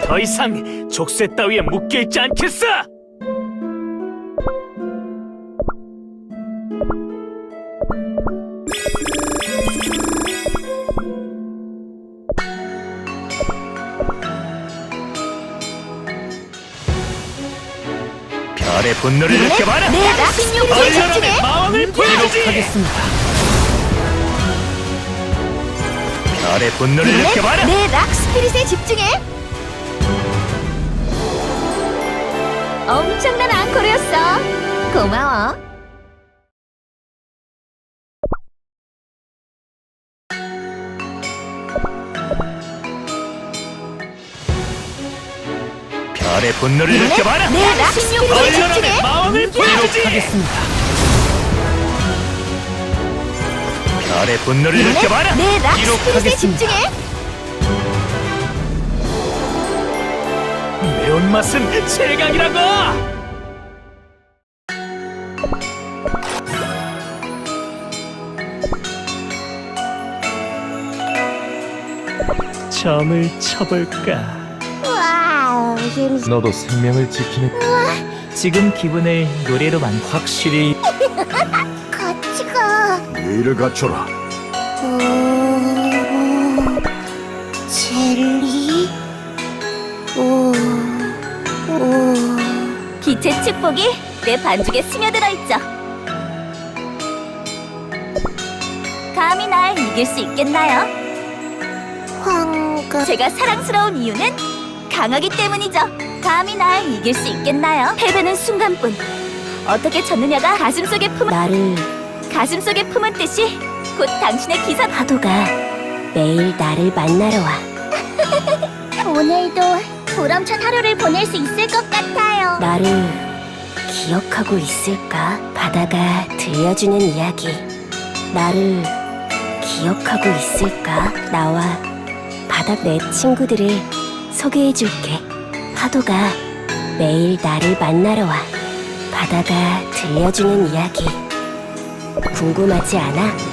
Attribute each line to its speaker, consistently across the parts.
Speaker 1: 더 이상 족쇄 따위에 묶여있지 않겠어! 별의 분노를 느껴봐라!
Speaker 2: 내 락신용에
Speaker 1: 얼려라 내
Speaker 2: 집중해!
Speaker 1: 마왕을 보여주지! 별의 분노를 느껴봐라!
Speaker 2: 내 락 스피릿에 집중해! 엄청난 앙코르였어! 고마워!
Speaker 1: 별의 분노를 느껴봐라!
Speaker 2: 내 락 스피릿에
Speaker 1: 얼려라 내
Speaker 2: 집중해!
Speaker 1: 마왕을 보여주지! 별의 분노를 느껴봐라!
Speaker 2: 내 락 스피릿에 집중해!
Speaker 1: 매운맛은 최강이라고! 점을 쳐볼까?
Speaker 2: 와우, 힘
Speaker 3: 너도 생명을 지키는
Speaker 1: 지금 기분을 노래로 확실히
Speaker 2: 같이 가!
Speaker 3: 예의를 갖춰라.
Speaker 2: 젤리? 빛의 축복이 내 반죽에 스며들어 있죠. 감히 날 이길 수 있겠나요? 황금. 제가 사랑스러운 이유는 강하기 때문이죠. 감히 날 이길 수 있겠나요? 패배는 순간뿐. 어떻게 졌느냐가 가슴속에 품은 뜻이 곧 당신의 기사. 파도가 매일 나를 만나러 와. 오늘도 보람찬 하루를 보낼 수 있을 것 같아요. 나를 기억하고 있을까? 바다가 들려주는 이야기. 나를 기억하고 있을까? 나와 바다 내 친구들을 소개해줄게. 파도가 매일 나를 만나러 와. 바다가 들려주는 이야기. 궁금하지 않아?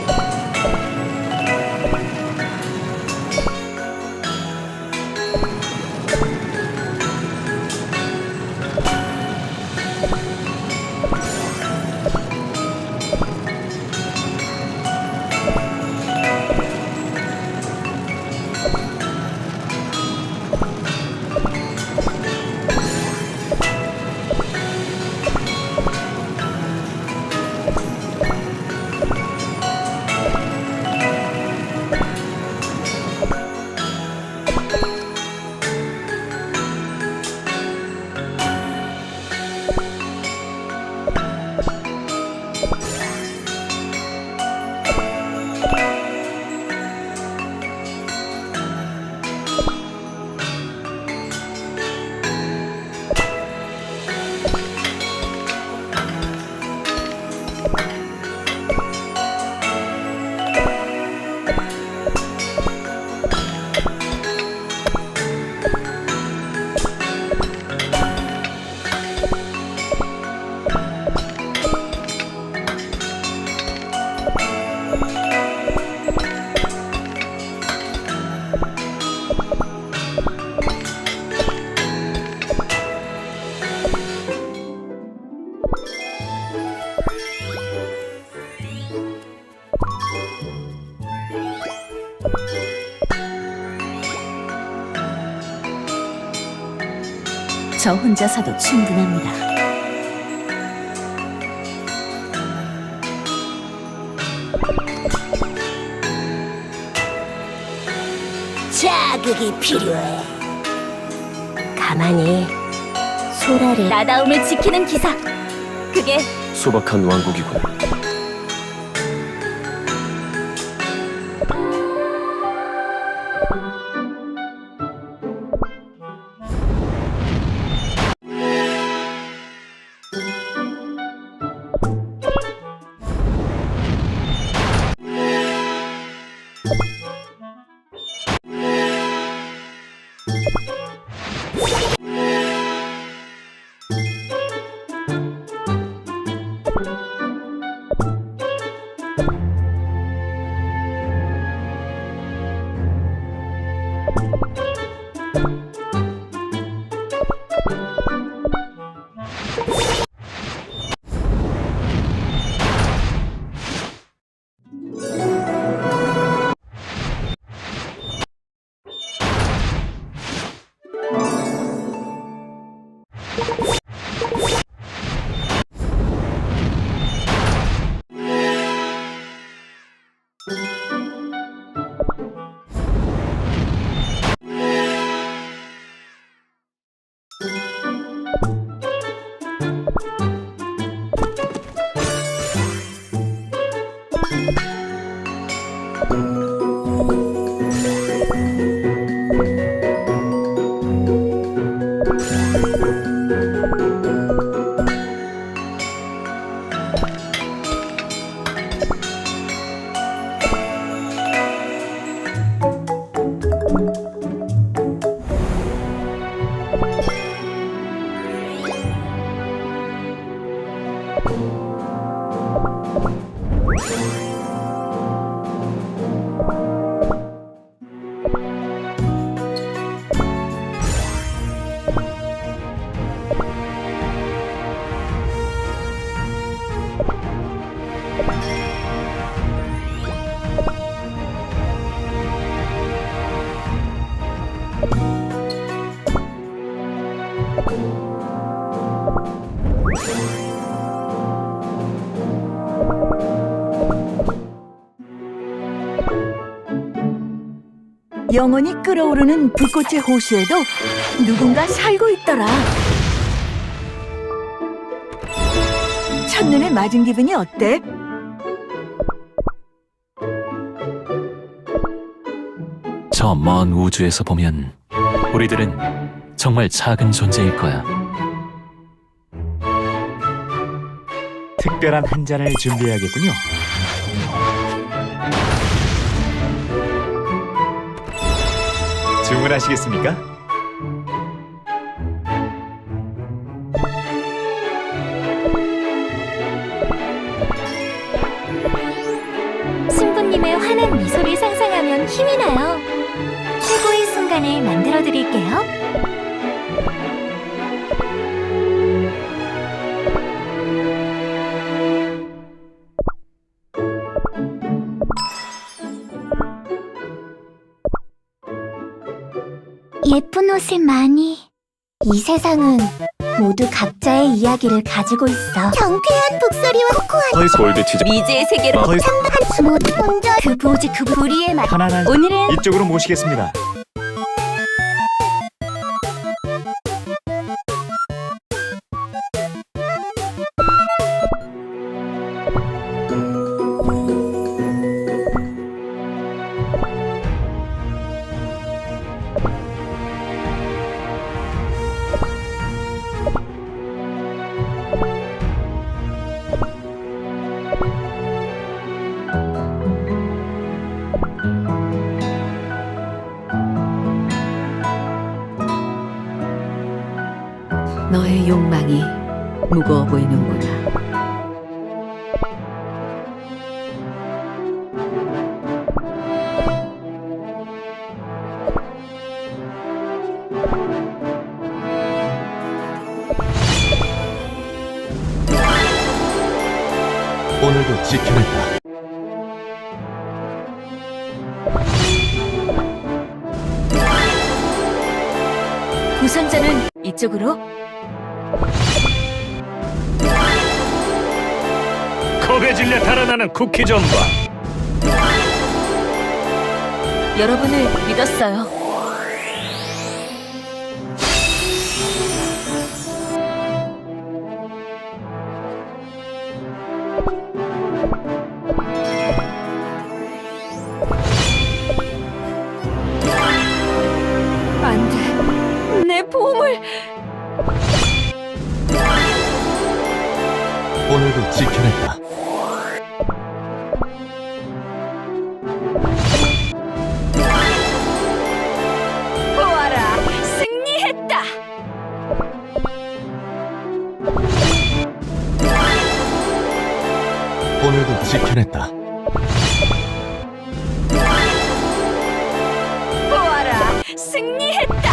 Speaker 2: 저 혼자서도 충분합니다. 자극이 필요해. 가만히 소라를 나다움을 지키는 기사. 그게
Speaker 3: 소박한 왕국이군.
Speaker 4: 영원히 끓어오르는 불꽃의 호수에도 누군가 살고 있더라. 첫눈에 맞은 기분이 어때?
Speaker 5: 저 먼 우주에서 보면 우리들은 정말 작은 존재일 거야.
Speaker 1: 특별한 한 잔을 준비해야겠군요. 주문하시겠습니까?
Speaker 2: 신부님의 환한 미소를 상상하면 힘이 나요. 최고의 순간을 만들어 드릴게요. 예쁜 옷을 많이. 이 세상은 모두 각자의 이야기를 가지고 있어. 경쾌한 북소리와 코코아
Speaker 3: 골드치즈
Speaker 2: 미지의 세계로 참한 수모 혼자 그 보지 그 부리의 맛.
Speaker 1: 편안한
Speaker 2: 오늘은
Speaker 1: 이쪽으로 모시겠습니다.
Speaker 4: 너의 욕망이 무거워 보이는구나.
Speaker 3: 오늘도 지켜냈다.
Speaker 2: 부상자는 이쪽으로.
Speaker 1: 겁에 질려 달아나는 쿠키 좀 봐.
Speaker 2: 여러분을 믿었어요. 안 돼. 내 보물.
Speaker 3: 오늘도 지켜냈다.
Speaker 2: 보아라, 승리했다.
Speaker 3: 오늘도 지켜냈다.
Speaker 2: 보아라, 승리했다.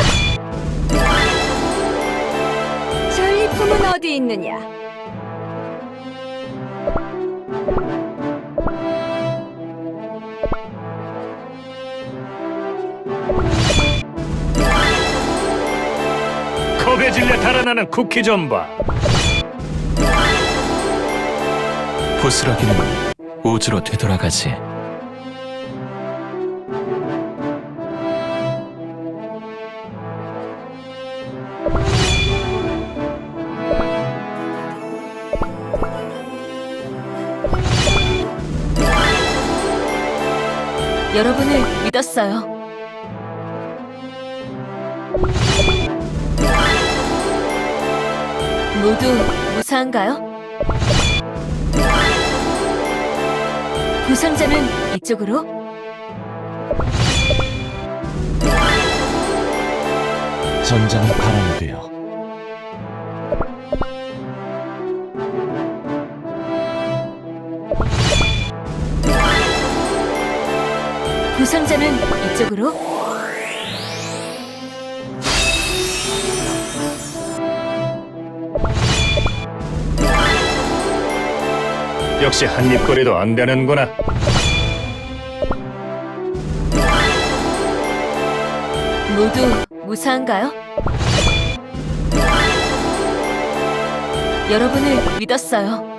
Speaker 2: 전리품은 어디 있느냐?
Speaker 1: 겁에 질려 달아나는 쿠키 좀 봐.
Speaker 5: 부스러기는 우주로 되돌아가지.
Speaker 2: 여러분을 믿었어요. 모두 무사한가요? 부상자는 이쪽으로.
Speaker 3: 전장의 바람이 되어
Speaker 2: 부상자는 이쪽으로.
Speaker 1: 역시 한입거리도 안 되는구나.
Speaker 2: 모두 무사한가요? 여러분을 믿었어요.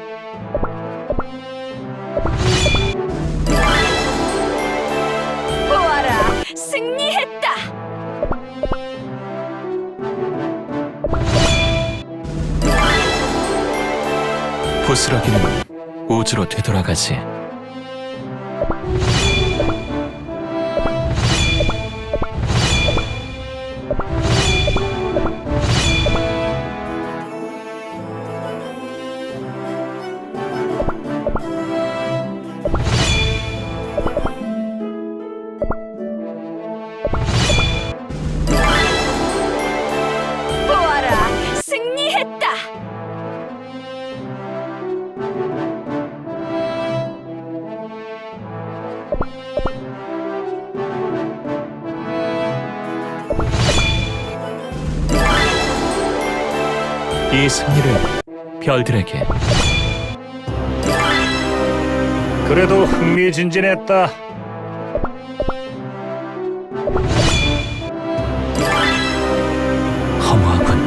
Speaker 2: 보아라, 승리했다.
Speaker 5: 부스러기는 우주로 되돌아가지.
Speaker 2: 보아라, 승리했다.
Speaker 5: 이 승리를 별들에게.
Speaker 1: 그래도 흥미진진했다.
Speaker 5: 허무하군.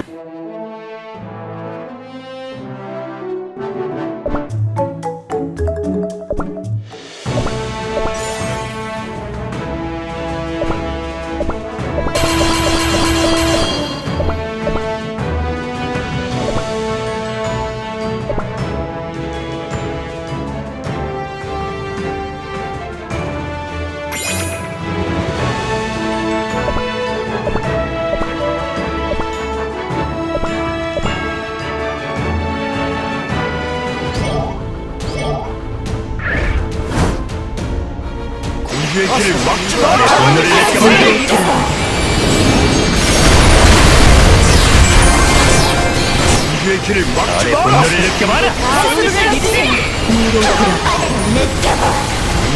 Speaker 1: 우주의 길을 막지 마라. 분노를 느껴봐라. 우주의 길을 막지 마라. 분노를 느껴봐라.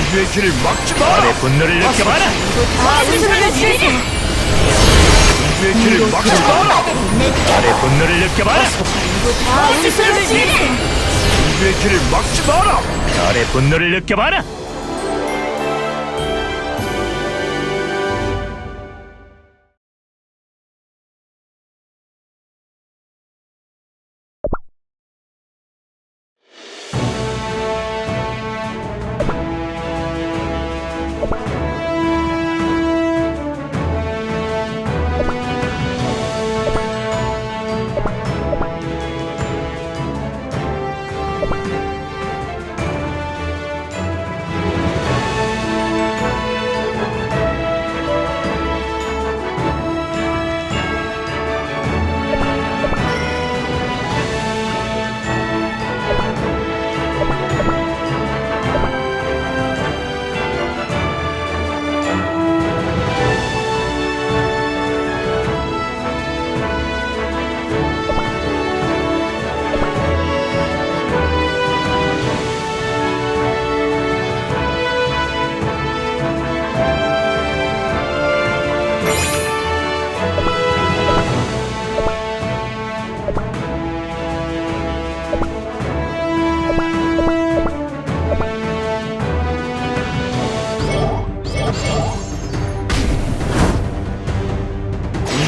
Speaker 1: 우주의 길을 막지 마라. 분노를 느껴봐라. 우주의 길을 막지 마라. 분노를 느껴봐라. 우주의 길을 막지 마라. 달의 분노를 느껴봐라.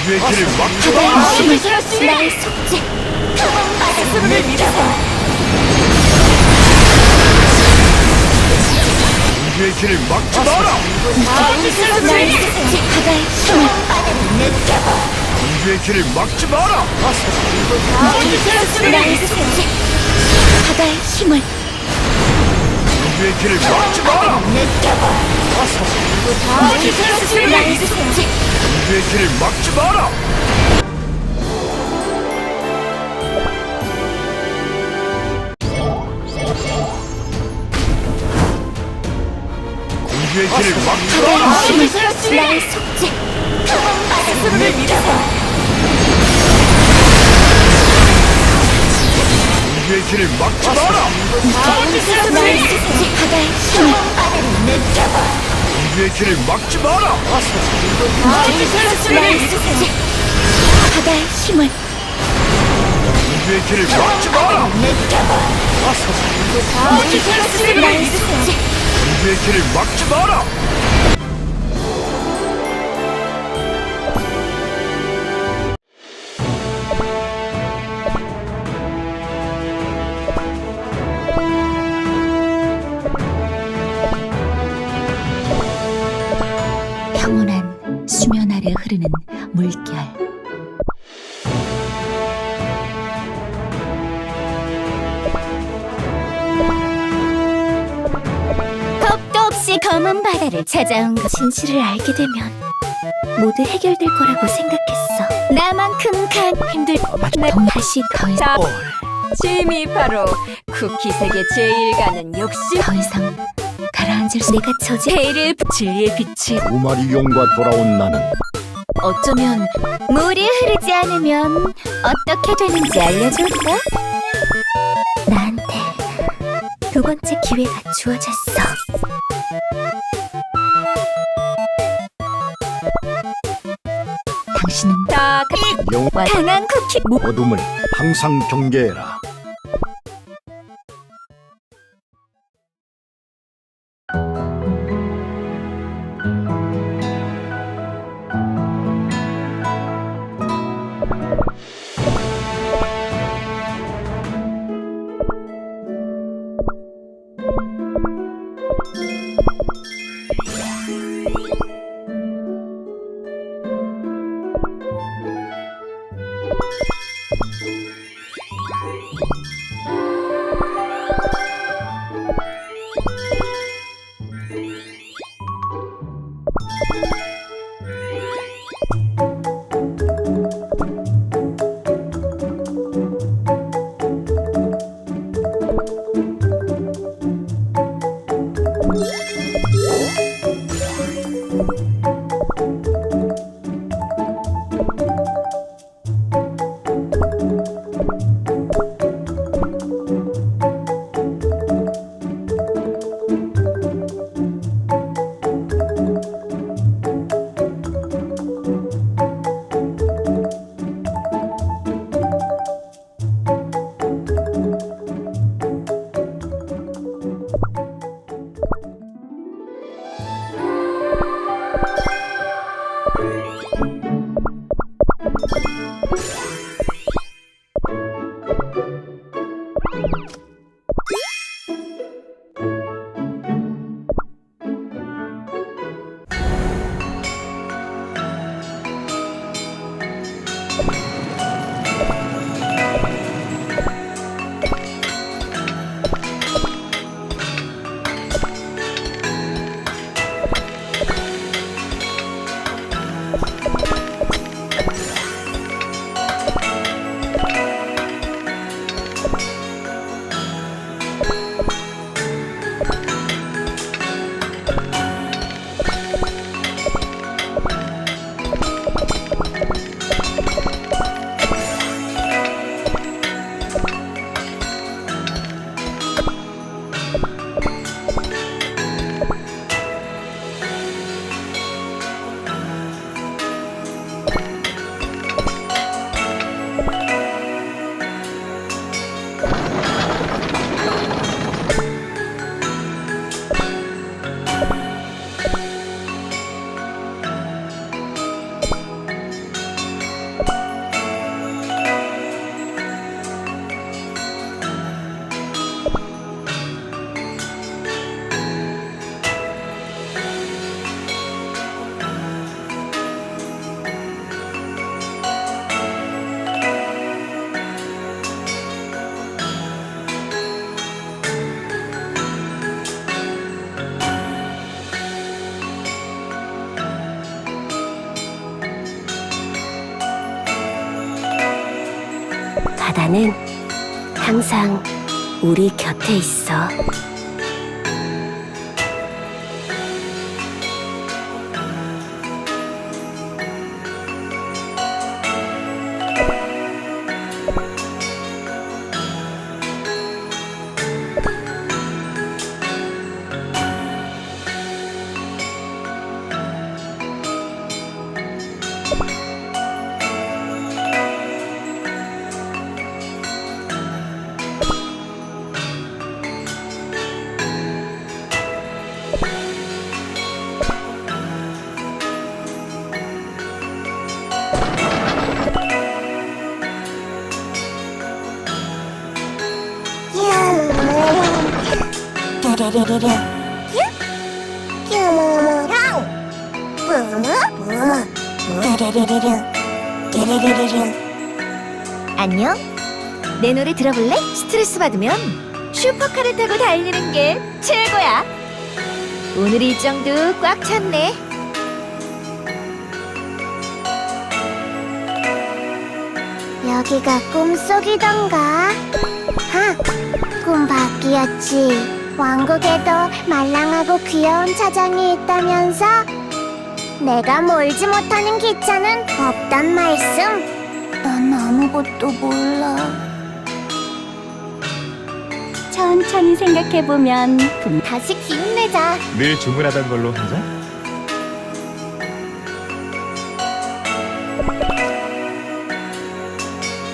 Speaker 1: 우주의 길을 막지 마라.
Speaker 2: 나의 속죄. 스스로를 믿어서.
Speaker 1: 우주의 길을 막지 마라.
Speaker 2: 나의 속죄. 바다의 힘을 느껴봐.
Speaker 1: 우주의 길을 막지 마라.
Speaker 2: 나의 속죄. 바다의 힘을
Speaker 1: 우주의 길을 막지 마라.
Speaker 2: 느껴봐. 나의 속죄.
Speaker 1: 우주의 길을 막지 마라. 우주의 길을 막지 마라.
Speaker 2: 나의 속죄. 스스로를 믿어서.
Speaker 1: 우주의 길을 막지 마라.
Speaker 2: 나의 속죄. 바다의 힘을 느껴봐.
Speaker 1: 우주의 길을 막지 마라.
Speaker 2: 나의 속죄. 바다의 힘을
Speaker 1: 우주의 길을 막지 마라.
Speaker 2: 느껴봐. 나의 속죄.
Speaker 1: 우주의 길을 막지 마라.
Speaker 2: 영원한
Speaker 4: 수면 아래 흐르는 물결.
Speaker 2: 겁도 없이 검은 바다를 찾아온 것. 진실을 알게 되면 모두 해결될 거라고 생각했어. 나만큼 힘들 다시 더 이상
Speaker 4: 짐이 바로 쿠키 세계 제일 가는 욕심.
Speaker 2: 더 이상 가라앉을 수. 내가 저지를
Speaker 4: 진리의 빛이
Speaker 6: 두 마리 용과 돌아온 나는
Speaker 4: 어쩌면
Speaker 2: 물이 흐르지 않으면 어떻게 되는지 알려줄까? 나한테 두 번째 기회가 주어졌어.
Speaker 4: 당신은 다
Speaker 6: 영
Speaker 2: 강한 쿠키.
Speaker 6: 어둠을 항상 경계해라.
Speaker 2: 바다는 항상 우리 곁에 있어. 르르르르. 큐모랑 안녕? 내 노래 들어볼래? 스트레스 받으면 슈퍼카를 타고 달리는 게 최고야. 오늘 일정도 꽉 찼네.
Speaker 7: 여기가 꿈속이던가? 꿈 밖이었지. 왕국에도 말랑하고 귀여운 차장이 있다면서? 내가 몰지 못하는 기차는 없단 말씀? 난 아무것도 몰라.
Speaker 2: 천천히 생각해보면
Speaker 7: 다시 기운내자.
Speaker 3: 늘 주문하던 걸로 하자.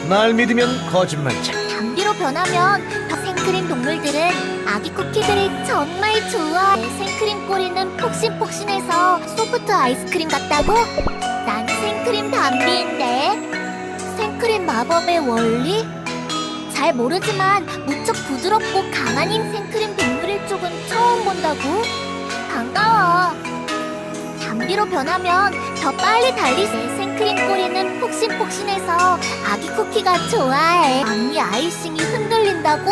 Speaker 3: 날 믿으면 거짓말이지.
Speaker 7: 담비로 변하면 생크림 동물들은 아기 쿠키들을 정말 좋아해. 생크림 꼬리는 폭신폭신해서 소프트 아이스크림 같다고? 난 생크림 담비인데. 생크림 마법의 원리? 잘 모르지만 무척 부드럽고 강한 힘 생크림 동물일 쪽은 처음 본다고? 반가워. 담비로 변하면 더 빨리 달릴 새 생크림 꼬리는 폭신폭신해서 아기 쿠키가 좋아해. 앞니 아이싱이 흔들린다고?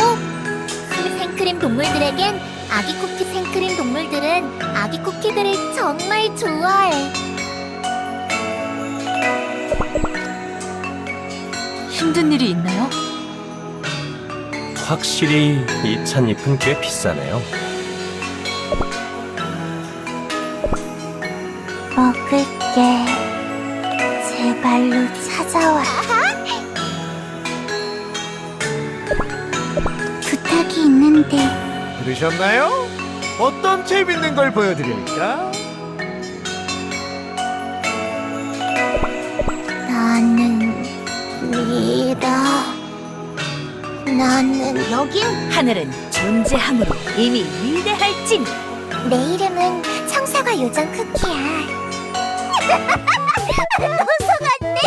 Speaker 7: 생크림 동물들에겐 아기 쿠키 생크림 동물들은 아기 쿠키들을 정말 좋아해.
Speaker 4: 힘든 일이 있나요?
Speaker 5: 확실히 이 찻잎은 꽤 비싸네요.
Speaker 7: 먹을게. 제발로 찾아와. 부탁이 있는데.
Speaker 3: 들으셨나요? 어떤 재밌는 걸 보여드릴까?
Speaker 7: 나는 믿어. 나는
Speaker 2: 여긴 하늘은 존재함으로 이미 위대할진.
Speaker 7: 내 이름은 청사과 요정 쿠키야. 속았네.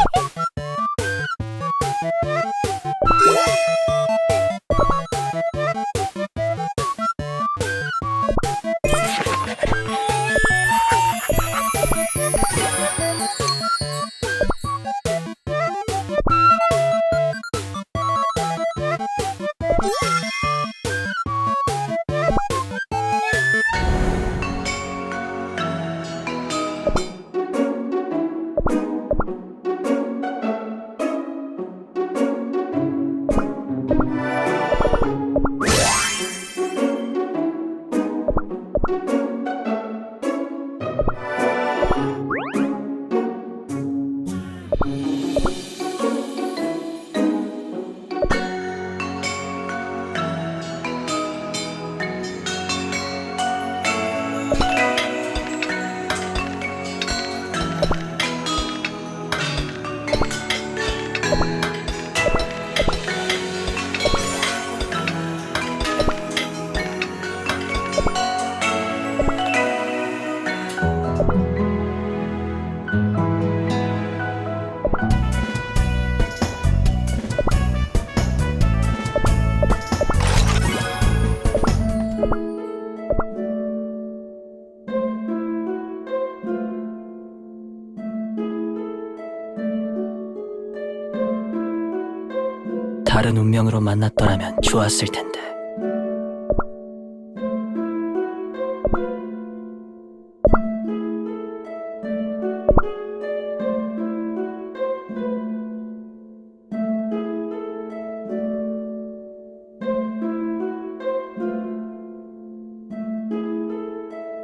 Speaker 5: 다른 운명으로 만났더라면 좋았을 텐데.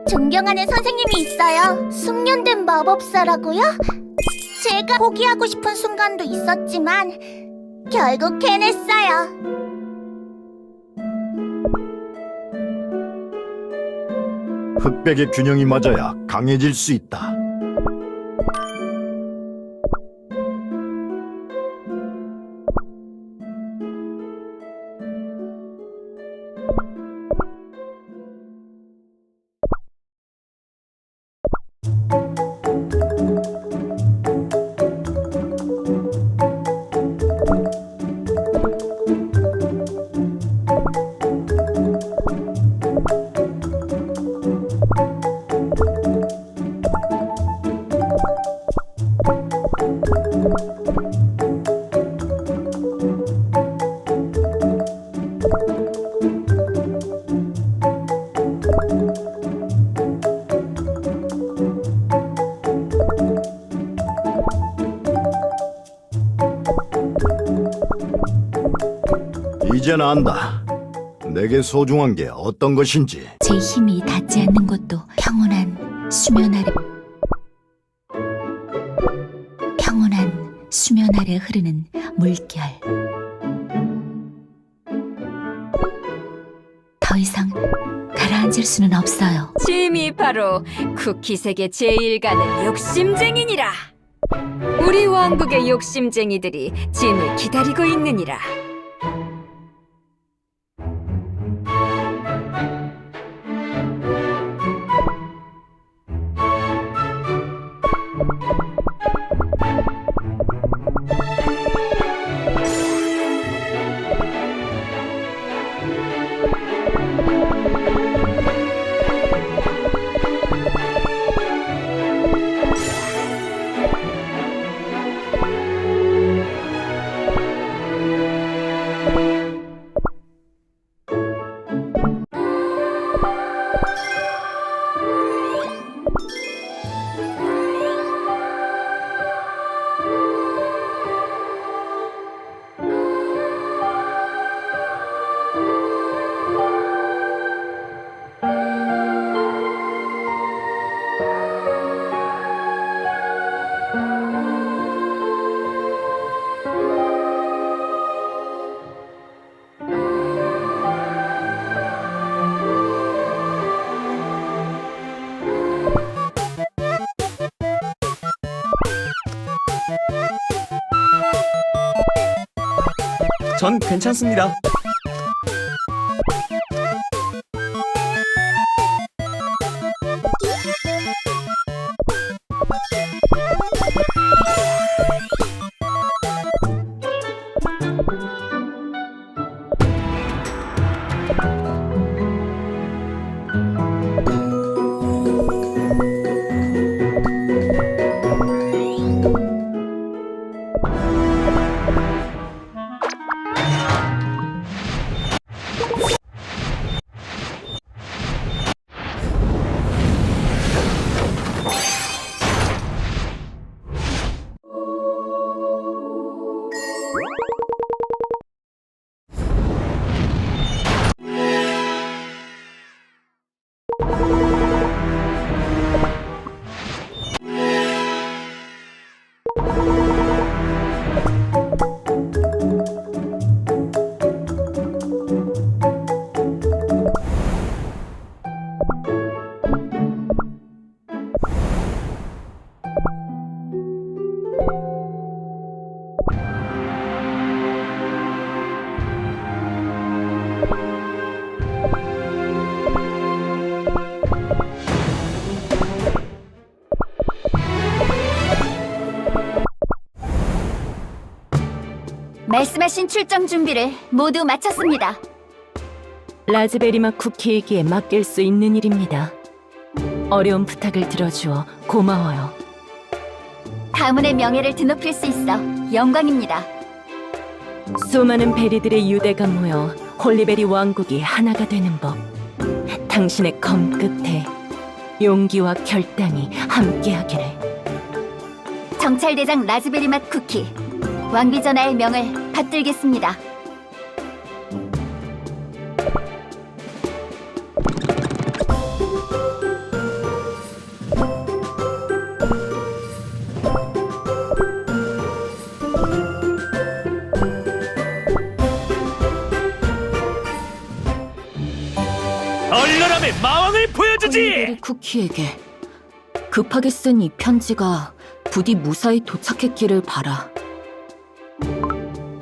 Speaker 7: 존경하는 선생님이 있어요. 숙련된 마법사라고요? 제가 포기하고 싶은 순간도 있었지만 결국 해냈어요.
Speaker 6: 흑백의 균형이 맞아야 강해질 수 있다. 이젠 안다. 내게 소중한 게 어떤 것인지.
Speaker 2: 제 힘이 닿지 않는 것도 평온한 수면 아래 흐르는 물결. 더 이상 가라앉을 수는 없어요.
Speaker 8: 짐이 바로 쿠키색의 제일 가는 욕심쟁이니라. 우리 왕국의 욕심쟁이들이 짐을 기다리고 있느니라.
Speaker 5: 전 괜찮습니다.
Speaker 2: 말씀하신 출정 준비를 모두 마쳤습니다.
Speaker 4: 라즈베리 맛 쿠키에게 맡길 수 있는 일입니다. 어려운 부탁을 들어주어 고마워요.
Speaker 2: 가문의 명예를 드높일 수 있어 영광입니다.
Speaker 4: 수많은 베리들의 유대가 모여 홀리베리 왕국이 하나가 되는 법. 당신의 검 끝에 용기와 결단이 함께하기를.
Speaker 2: 정찰대장 라즈베리 맛 쿠키, 왕비전하의 명을 받들겠습니다.
Speaker 1: 얼려람의 마왕을 보여주지!
Speaker 4: 홀리베리 쿠키에게 급하게 쓴 이 편지가 부디 무사히 도착했기를 바라.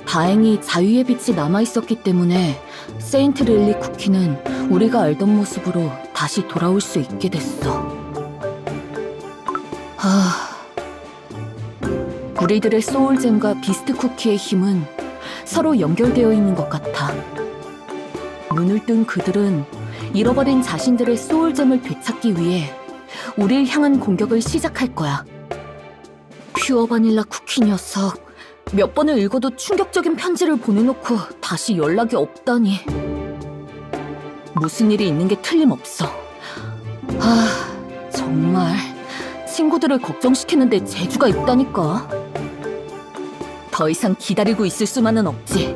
Speaker 4: 다행히 자유의 빛이 남아있었기 때문에 세인트 릴리 쿠키는 우리가 알던 모습으로 다시 돌아올 수 있게 됐어. 우리들의 소울잼과 비스트 쿠키의 힘은 서로 연결되어 있는 것 같아. 눈을 뜬 그들은 잃어버린 자신들의 소울잼을 되찾기 위해 우리를 향한 공격을 시작할 거야. 퓨어 바닐라 쿠키 녀석, 몇 번을 읽어도 충격적인 편지를 보내놓고 다시 연락이 없다니. 무슨 일이 있는 게 틀림없어. 정말 친구들을 걱정시키는데 재주가 있다니까. 더 이상 기다리고 있을 수만은 없지.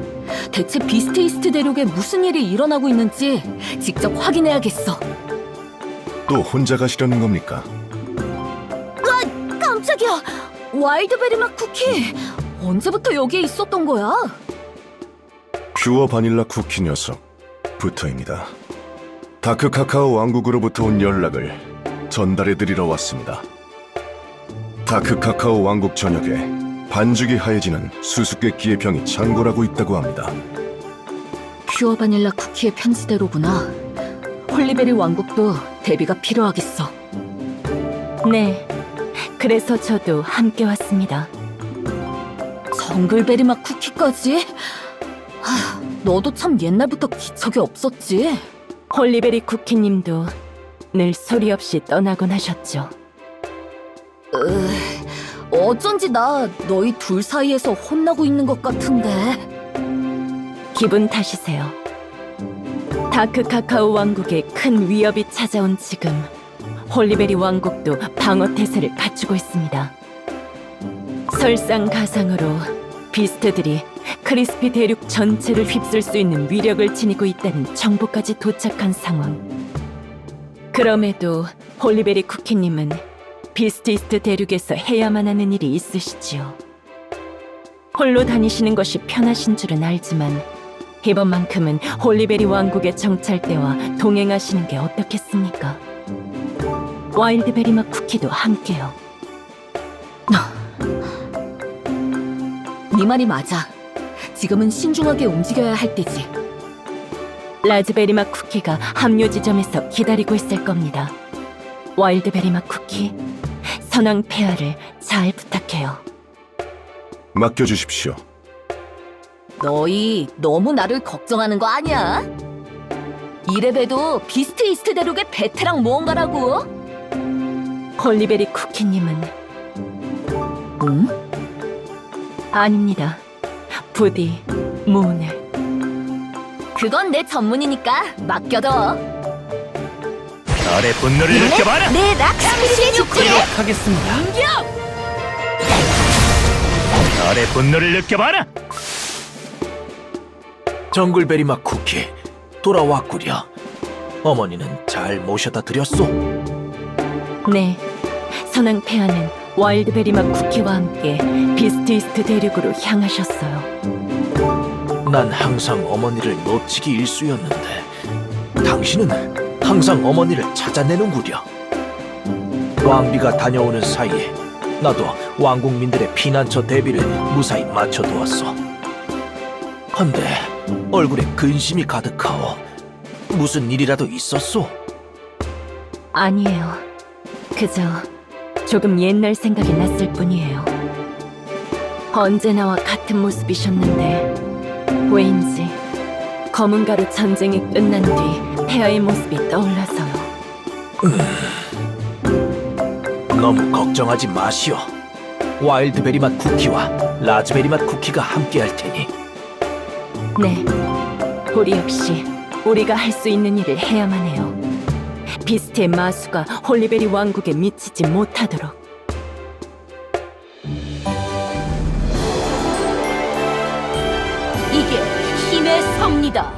Speaker 4: 대체 비스트 이스트 대륙에 무슨 일이 일어나고 있는지 직접 확인해야겠어.
Speaker 6: 또 혼자 가시려는 겁니까?
Speaker 4: 깜짝이야! 와일드베리맛 쿠키! 언제부터 여기에 있었던 거야?
Speaker 6: 퓨어 바닐라 쿠키 녀석부터입니다. 다크 카카오 왕국으로부터 온 연락을 전달해드리러 왔습니다. 다크 카카오 왕국 전역에 반죽이 하얘지는 수수께끼의 병이 창궐하고 있다고 합니다.
Speaker 4: 퓨어 바닐라 쿠키의 편지대로구나. 홀리베리 왕국도 대비가 필요하겠어.
Speaker 9: 네, 그래서 저도 함께 왔습니다.
Speaker 4: 정글베리맛 쿠키까지? 너도 참 옛날부터 기척이 없었지?
Speaker 9: 홀리베리 쿠키님도 늘 소리 없이 떠나곤 하셨죠.
Speaker 4: 어쩐지 나 너희 둘 사이에서 혼나고 있는 것 같은데.
Speaker 9: 기분 탓이세요. 다크 카카오 왕국에 큰 위협이 찾아온 지금 홀리베리 왕국도 방어 태세를 갖추고 있습니다. 설상가상으로 비스트들이 크리스피 대륙 전체를 휩쓸 수 있는 위력을 지니고 있다는 정보까지 도착한 상황. 그럼에도 홀리베리 쿠키님은 비스트 이스트 대륙에서 해야만 하는 일이 있으시지요. 홀로 다니시는 것이 편하신 줄은 알지만 이번만큼은 홀리베리 왕국의 정찰대와 동행하시는 게 어떻겠습니까? 와일드베리맛 쿠키도 함께요.
Speaker 4: 네 말이 맞아. 지금은 신중하게 움직여야 할 때지.
Speaker 9: 라즈베리맛 쿠키가 합류 지점에서 기다리고 있을 겁니다. 와일드베리맛 쿠키, 선왕 폐하를 잘 부탁해요.
Speaker 6: 맡겨주십시오.
Speaker 4: 너희 너무 나를 걱정하는 거 아니야? 이래봬도 비스트 이스트 대륙의 베테랑 모험가라고.
Speaker 9: 홀리베리 쿠키님은
Speaker 4: 응?
Speaker 9: 아닙니다. 부디 무운을.
Speaker 4: 그건 내 전문이니까 맡겨둬.
Speaker 1: 달의 분노를 느껴봐라.
Speaker 2: 내 락스피릿의 집중에
Speaker 1: 하겠습니다. 달의 분노를 느껴봐라.
Speaker 3: 정글베리맛 쿠키 돌아왔구려. 어머니는 잘 모셔다 드렸소.
Speaker 9: 네, 선왕 폐하는 와일드베리맛 쿠키와 함께 비스트 이스트 대륙으로 향하셨어요.
Speaker 3: 난 항상 어머니를 놓치기 일쑤였는데 당신은 항상 어머니를 찾아내는구려. 왕비가 다녀오는 사이에 나도 왕국민들의 피난처 대비를 무사히 마쳐두었어. 헌데 얼굴에 근심이 가득하오. 무슨 일이라도 있었소?
Speaker 9: 아니에요. 그저 조금 옛날 생각이 났을 뿐이에요. 언제나와 같은 모습이셨는데 왜인지 검은 가루 전쟁이 끝난 뒤 폐하의 모습이 떠올라서요.
Speaker 3: 너무 걱정하지 마시오. 와일드베리맛 쿠키와 라즈베리맛 쿠키가 함께할 테니.
Speaker 9: 네, 우리 역시 우리가 할 수 있는 일을 해야만 해요. 비스트의 마수가 홀리베리 왕국에 미치지 못하도록.
Speaker 4: 이게 힘의 섭니다.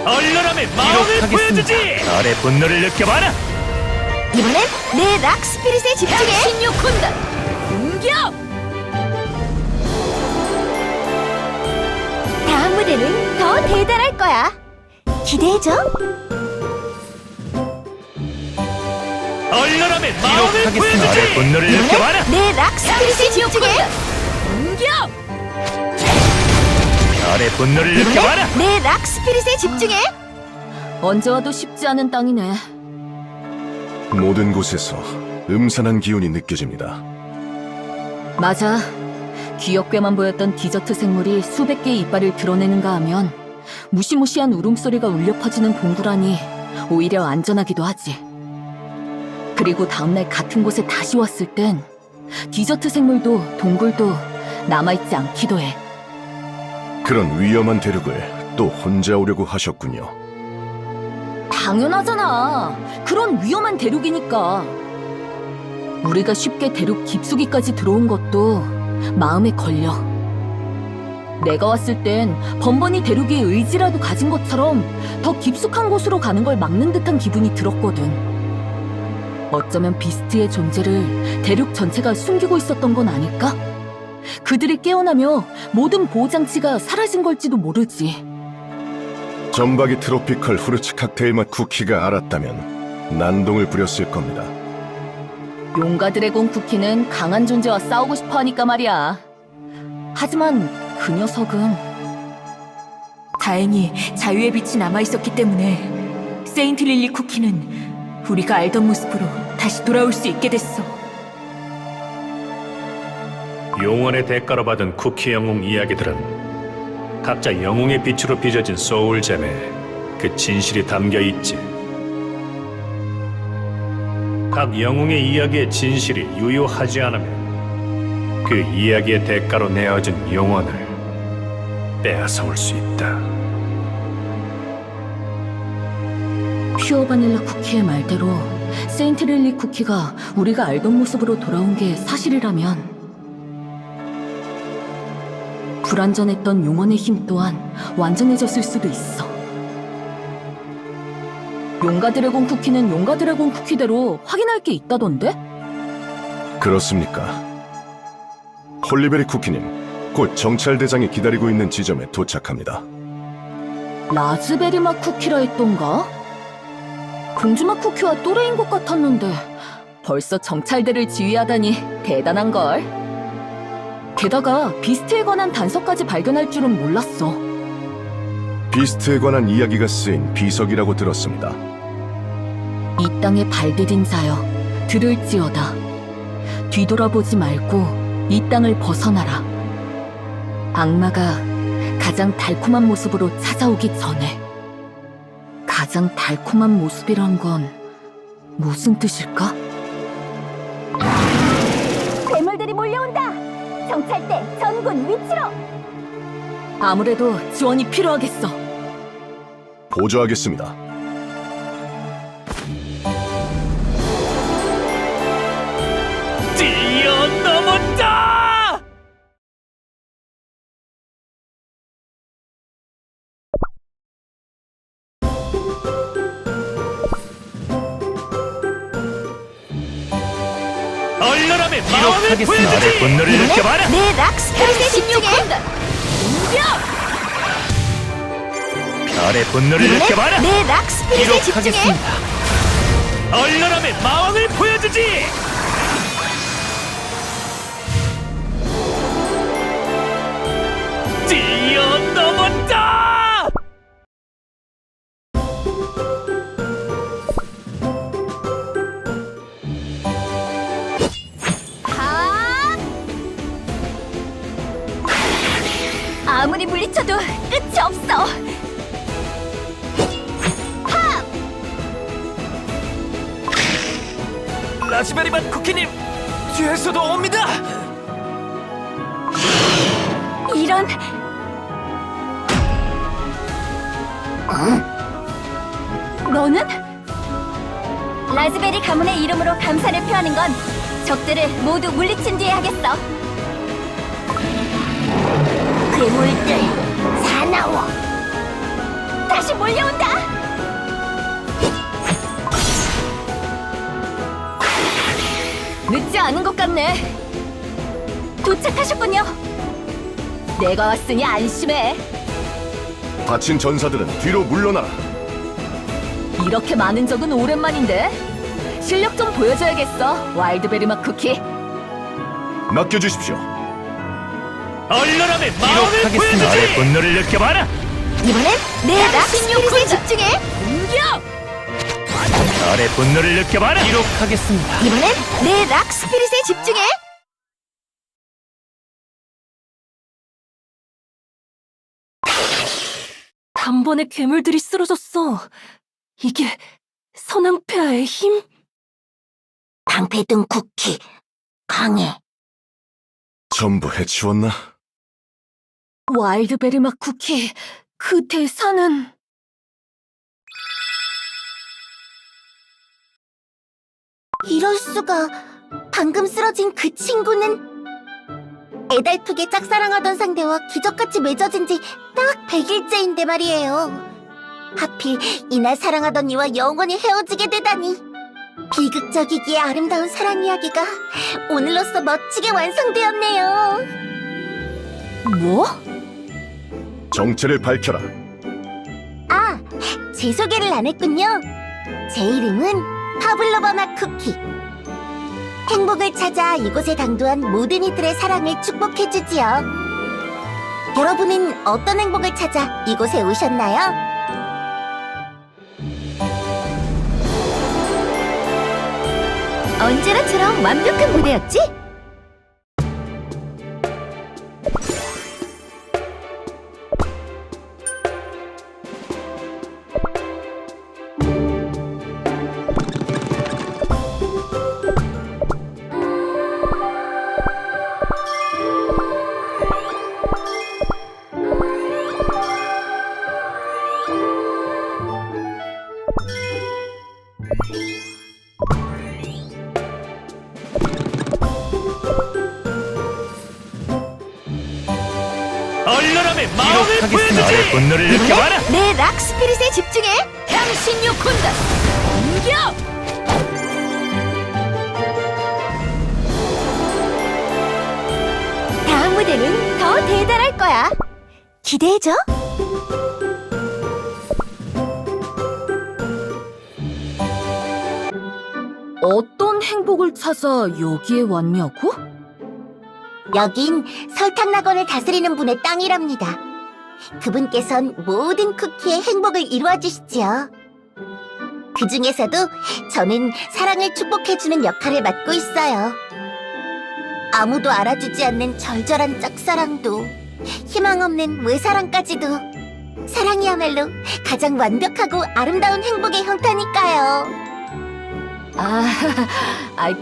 Speaker 1: 얼른함의 마음을 보여주지. 달의 분노를 느껴봐라.
Speaker 2: 이번엔 내 락스피릿의 집중에
Speaker 4: 신유군단 공격!
Speaker 2: 다음 무대는 더 대단할 거야. 기대해줘.
Speaker 1: 얼른함의 마음을 보여주지. 달의 분노를 느껴봐라.
Speaker 2: 내 락스피릿의 집중에
Speaker 4: 공격!
Speaker 1: 달의 분노를 느껴봐라.
Speaker 2: 내 락스피릿의 집중에
Speaker 4: 언제 와도 쉽지 않은 땅이네.
Speaker 6: 모든 곳에서 음산한 기운이 느껴집니다.
Speaker 4: 맞아. 귀엽게만 보였던 디저트 생물이 수백 개의 이빨을 드러내는가 하면 무시무시한 울음소리가 울려 퍼지는 동굴안이 오히려 안전하기도 하지. 그리고 다음날 같은 곳에 다시 왔을 땐 디저트 생물도 동굴도 남아있지 않기도 해.
Speaker 6: 그런 위험한 대륙을 또 혼자 오려고 하셨군요.
Speaker 4: 당연하잖아. 그런 위험한 대륙이니까. 우리가 쉽게 대륙 깊숙이까지 들어온 것도 마음에 걸려. 내가 왔을 땐 번번이 대륙의 의지라도 가진 것처럼 더 깊숙한 곳으로 가는 걸 막는 듯한 기분이 들었거든. 어쩌면 비스트의 존재를 대륙 전체가 숨기고 있었던 건 아닐까? 그들이 깨어나며 모든 보호장치가 사라진 걸지도 모르지.
Speaker 6: 점박이 트로피컬 후르츠 칵테일 맛 쿠키가 알았다면 난동을 부렸을 겁니다.
Speaker 4: 용가 드래곤 쿠키는 강한 존재와 싸우고 싶어 하니까 말이야. 하지만 그 녀석은
Speaker 9: 다행히 자유의 빛이 남아있었기 때문에 세인트 릴리 쿠키는 우리가 알던 모습으로 다시 돌아올 수 있게 됐어.
Speaker 1: 용원의 대가로 받은 쿠키 영웅 이야기들은 각자 영웅의 빛으로 빚어진 소울잼에 그 진실이 담겨 있지. 각 영웅의 이야기의 진실이 유효하지 않으면 그 이야기의 대가로 내어진 용원을 빼앗아올 수 있다.
Speaker 4: 퓨어 바닐라 쿠키의 말대로 세인트 릴리 쿠키가 우리가 알던 모습으로 돌아온 게 사실이라면 불완전했던 용원의 힘 또한 완전해졌을 수도 있어. 용가 드래곤 쿠키는 용가 드래곤 쿠키대로 확인할 게 있다던데?
Speaker 6: 그렇습니까? 홀리베리 쿠키님, 곧 정찰대장이 기다리고 있는 지점에 도착합니다.
Speaker 4: 라즈베리 맛 쿠키라 했던가? 공주맛 쿠키와 또래인 것 같았는데 벌써 정찰대를 지휘하다니 대단한걸. 게다가 비스트에 관한 단서까지 발견할 줄은 몰랐어.
Speaker 6: 비스트에 관한 이야기가 쓰인 비석이라고 들었습니다.
Speaker 4: 이 땅에 발디딘 자여 들을지어다. 뒤돌아보지 말고 이 땅을 벗어나라. 악마가 가장 달콤한 모습으로 찾아오기 전에. 가장 달콤한 모습이란 건 무슨 뜻일까?
Speaker 2: 괴물들이 몰려온다. 정찰대 전군 위치로.
Speaker 4: 아무래도 지원이 필요하겠어.
Speaker 6: 보조하겠습니다.
Speaker 1: 뛰어넘었다! 얼려라면 마음을 보여주지! 분노를 느껴봐라!
Speaker 2: 내 락스타일에 집중해.
Speaker 1: 별의 분노를 느껴봐라!
Speaker 2: 내 락스타일에 집중해.
Speaker 1: 얼려라면 마왕을 보여주지! 뛰어넘었다!
Speaker 2: 아무리 물리쳐도 끝이 없어.
Speaker 3: 라즈베리 맛 쿠키님, 뒤에서도 옵니다!
Speaker 2: 이런. 너는? 라즈베리 가문의 이름으로 감사를 표하는 건 적들을 모두 물리친 뒤에 하겠어. 괴물들 사나워. 다시 몰려온다.
Speaker 4: 늦지 않은 것 같네.
Speaker 2: 도착하셨군요.
Speaker 4: 내가 왔으니 안심해.
Speaker 6: 다친 전사들은 뒤로 물러나라.
Speaker 4: 이렇게 많은 적은 오랜만인데 실력 좀 보여줘야겠어. 와일드베리 맛 쿠키.
Speaker 6: 맡겨주십시오.
Speaker 1: 얼려라면 마왕을 보여주지! 분노를 느껴봐라!
Speaker 2: 이번엔 내 락스타일에 집중해.
Speaker 1: 별의 분노를 느껴봐라!
Speaker 3: 기록하겠습니다.
Speaker 2: 이번엔 내 락 스피릿에 집중해.
Speaker 9: 단번에 괴물들이 쓰러졌어. 이게 선앙폐하의 힘?
Speaker 2: 방패등 쿠키 강해.
Speaker 6: 전부 해치웠나?
Speaker 4: 와일드베리맛 쿠키, 그 대사는...
Speaker 7: 이럴 수가. 방금 쓰러진 그 친구는 애달프게 짝사랑하던 상대와 기적같이 맺어진 지 딱 100일째인데 말이에요. 하필 이날 사랑하던 이와 영원히 헤어지게 되다니. 비극적이기에 아름다운 사랑 이야기가 오늘로써 멋지게 완성되었네요.
Speaker 4: 뭐?
Speaker 6: 정체를 밝혀라.
Speaker 7: 아, 제 소개를 안 했군요. 제 이름은 파블로바 맛 쿠키. 행복을 찾아 이곳에 당도한 모든 이들의 사랑을 축복해주지요. 여러분은 어떤 행복을 찾아 이곳에 오셨나요?
Speaker 2: 언제나처럼 완벽한 무대였지?
Speaker 1: 얼른함에 마음을 보여주지! 나의 분노를 느껴봐라!
Speaker 2: 내 락 스피릿에 집중해!
Speaker 8: 당신 요콘다. 공격!
Speaker 2: 다음 무대는 더 대단할 거야. 기대해줘.
Speaker 4: 어떤 행복을 찾아 여기에 왔냐고?
Speaker 7: 여긴 설탕락원을 다스리는 분의 땅이랍니다. 그분께선 모든 쿠키의 행복을 이루어 주시지요. 그 중에서도 저는 사랑을 축복해주는 역할을 맡고 있어요. 아무도 알아주지 않는 절절한 짝사랑도, 희망 없는 외사랑까지도 사랑이야말로 가장 완벽하고 아름다운 행복의 형태니까요.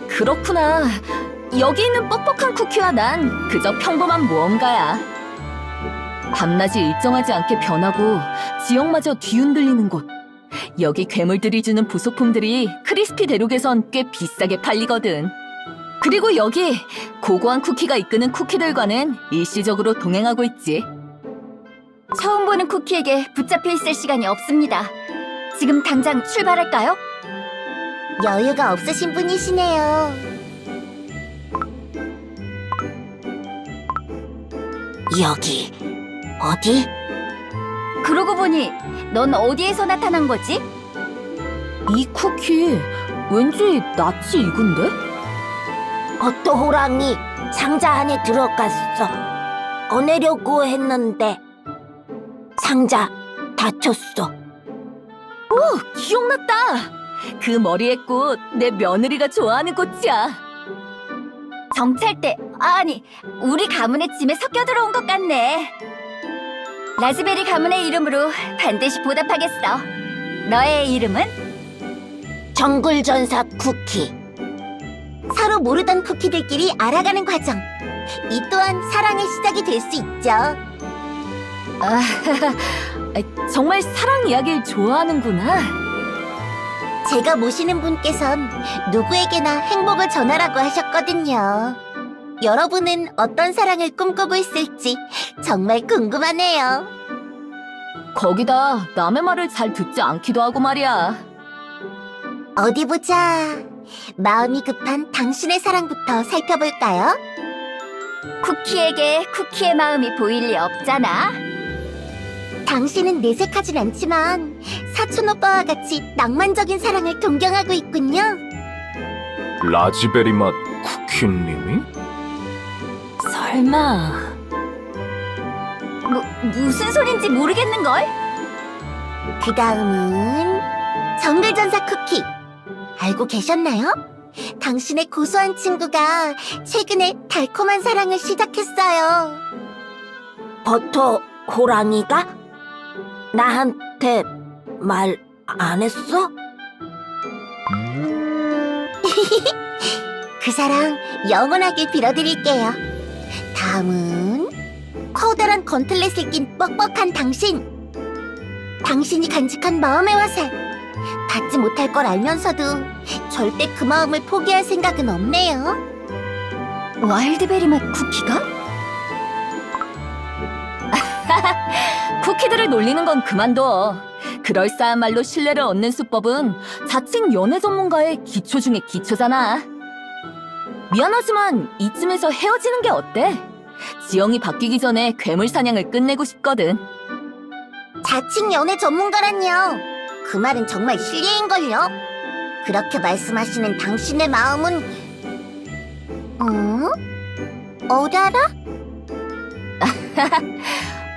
Speaker 4: 그렇구나. 여기 있는 뻑뻑한 쿠키와 난 그저 평범한 무언가야. 밤낮이 일정하지 않게 변하고 지형마저 뒤흔들리는 곳. 여기 괴물들이 주는 부속품들이 크리스피 대륙에선 꽤 비싸게 팔리거든. 그리고 여기 고고한 쿠키가 이끄는 쿠키들과는 일시적으로 동행하고 있지.
Speaker 2: 처음 보는 쿠키에게 붙잡혀 있을 시간이 없습니다. 지금 당장 출발할까요?
Speaker 7: 여유가 없으신 분이시네요. 여기 어디?
Speaker 2: 그러고 보니 넌 어디에서 나타난 거지?
Speaker 4: 이 쿠키 왠지 낯이 익은데?
Speaker 7: 어떤 호랑이 상자 안에 들어갔어. 꺼내려고 했는데 상자 닫혔어.
Speaker 4: 기억났다. 그 머리의 꽃 내 며느리가 좋아하는 꽃이야.
Speaker 2: 정찰대, 아니 우리 가문의 짐에 섞여 들어온 것 같네. 라즈베리 가문의 이름으로 반드시 보답하겠어. 너의 이름은?
Speaker 7: 정글전사 쿠키. 서로 모르던 쿠키들끼리 알아가는 과정. 이 또한 사랑의 시작이 될 수 있죠.
Speaker 4: 정말 사랑 이야기를 좋아하는구나.
Speaker 7: 제가 모시는 분께선 누구에게나 행복을 전하라고 하셨거든요. 여러분은 어떤 사랑을 꿈꾸고 있을지 정말 궁금하네요.
Speaker 4: 거기다 남의 말을 잘 듣지 않기도 하고 말이야.
Speaker 7: 어디 보자. 마음이 급한 당신의 사랑부터 살펴볼까요?
Speaker 2: 쿠키에게 쿠키의 마음이 보일 리 없잖아.
Speaker 7: 당신은 내색하진 않지만 사촌 오빠와 같이 낭만적인 사랑을 동경하고 있군요.
Speaker 3: 라즈베리 맛 쿠키님이?
Speaker 4: 설마.
Speaker 2: 무슨 소린지 모르겠는걸?
Speaker 7: 그 다음은 정글전사 쿠키. 알고 계셨나요? 당신의 고소한 친구가 최근에 달콤한 사랑을 시작했어요. 버터 호랑이가? 나한테 말 안 했어? 그 사랑 영원하길 빌어드릴게요. 다음은 커다란 건틀렛을 낀 뻑뻑한 당신. 당신이 간직한 마음의 화살. 받지 못할 걸 알면서도 절대 그 마음을 포기할 생각은 없네요.
Speaker 2: 와일드베리 맛 쿠키가?
Speaker 4: 쿠키들을 놀리는 건 그만둬. 그럴싸한 말로 신뢰를 얻는 수법은 자칭 연애 전문가의 기초 중에 기초잖아. 미안하지만 이쯤에서 헤어지는 게 어때? 지영이 바뀌기 전에 괴물 사냥을 끝내고 싶거든.
Speaker 7: 자칭 연애 전문가란요. 그 말은 정말 실례인걸요. 그렇게 말씀하시는 당신의 마음은 어라라?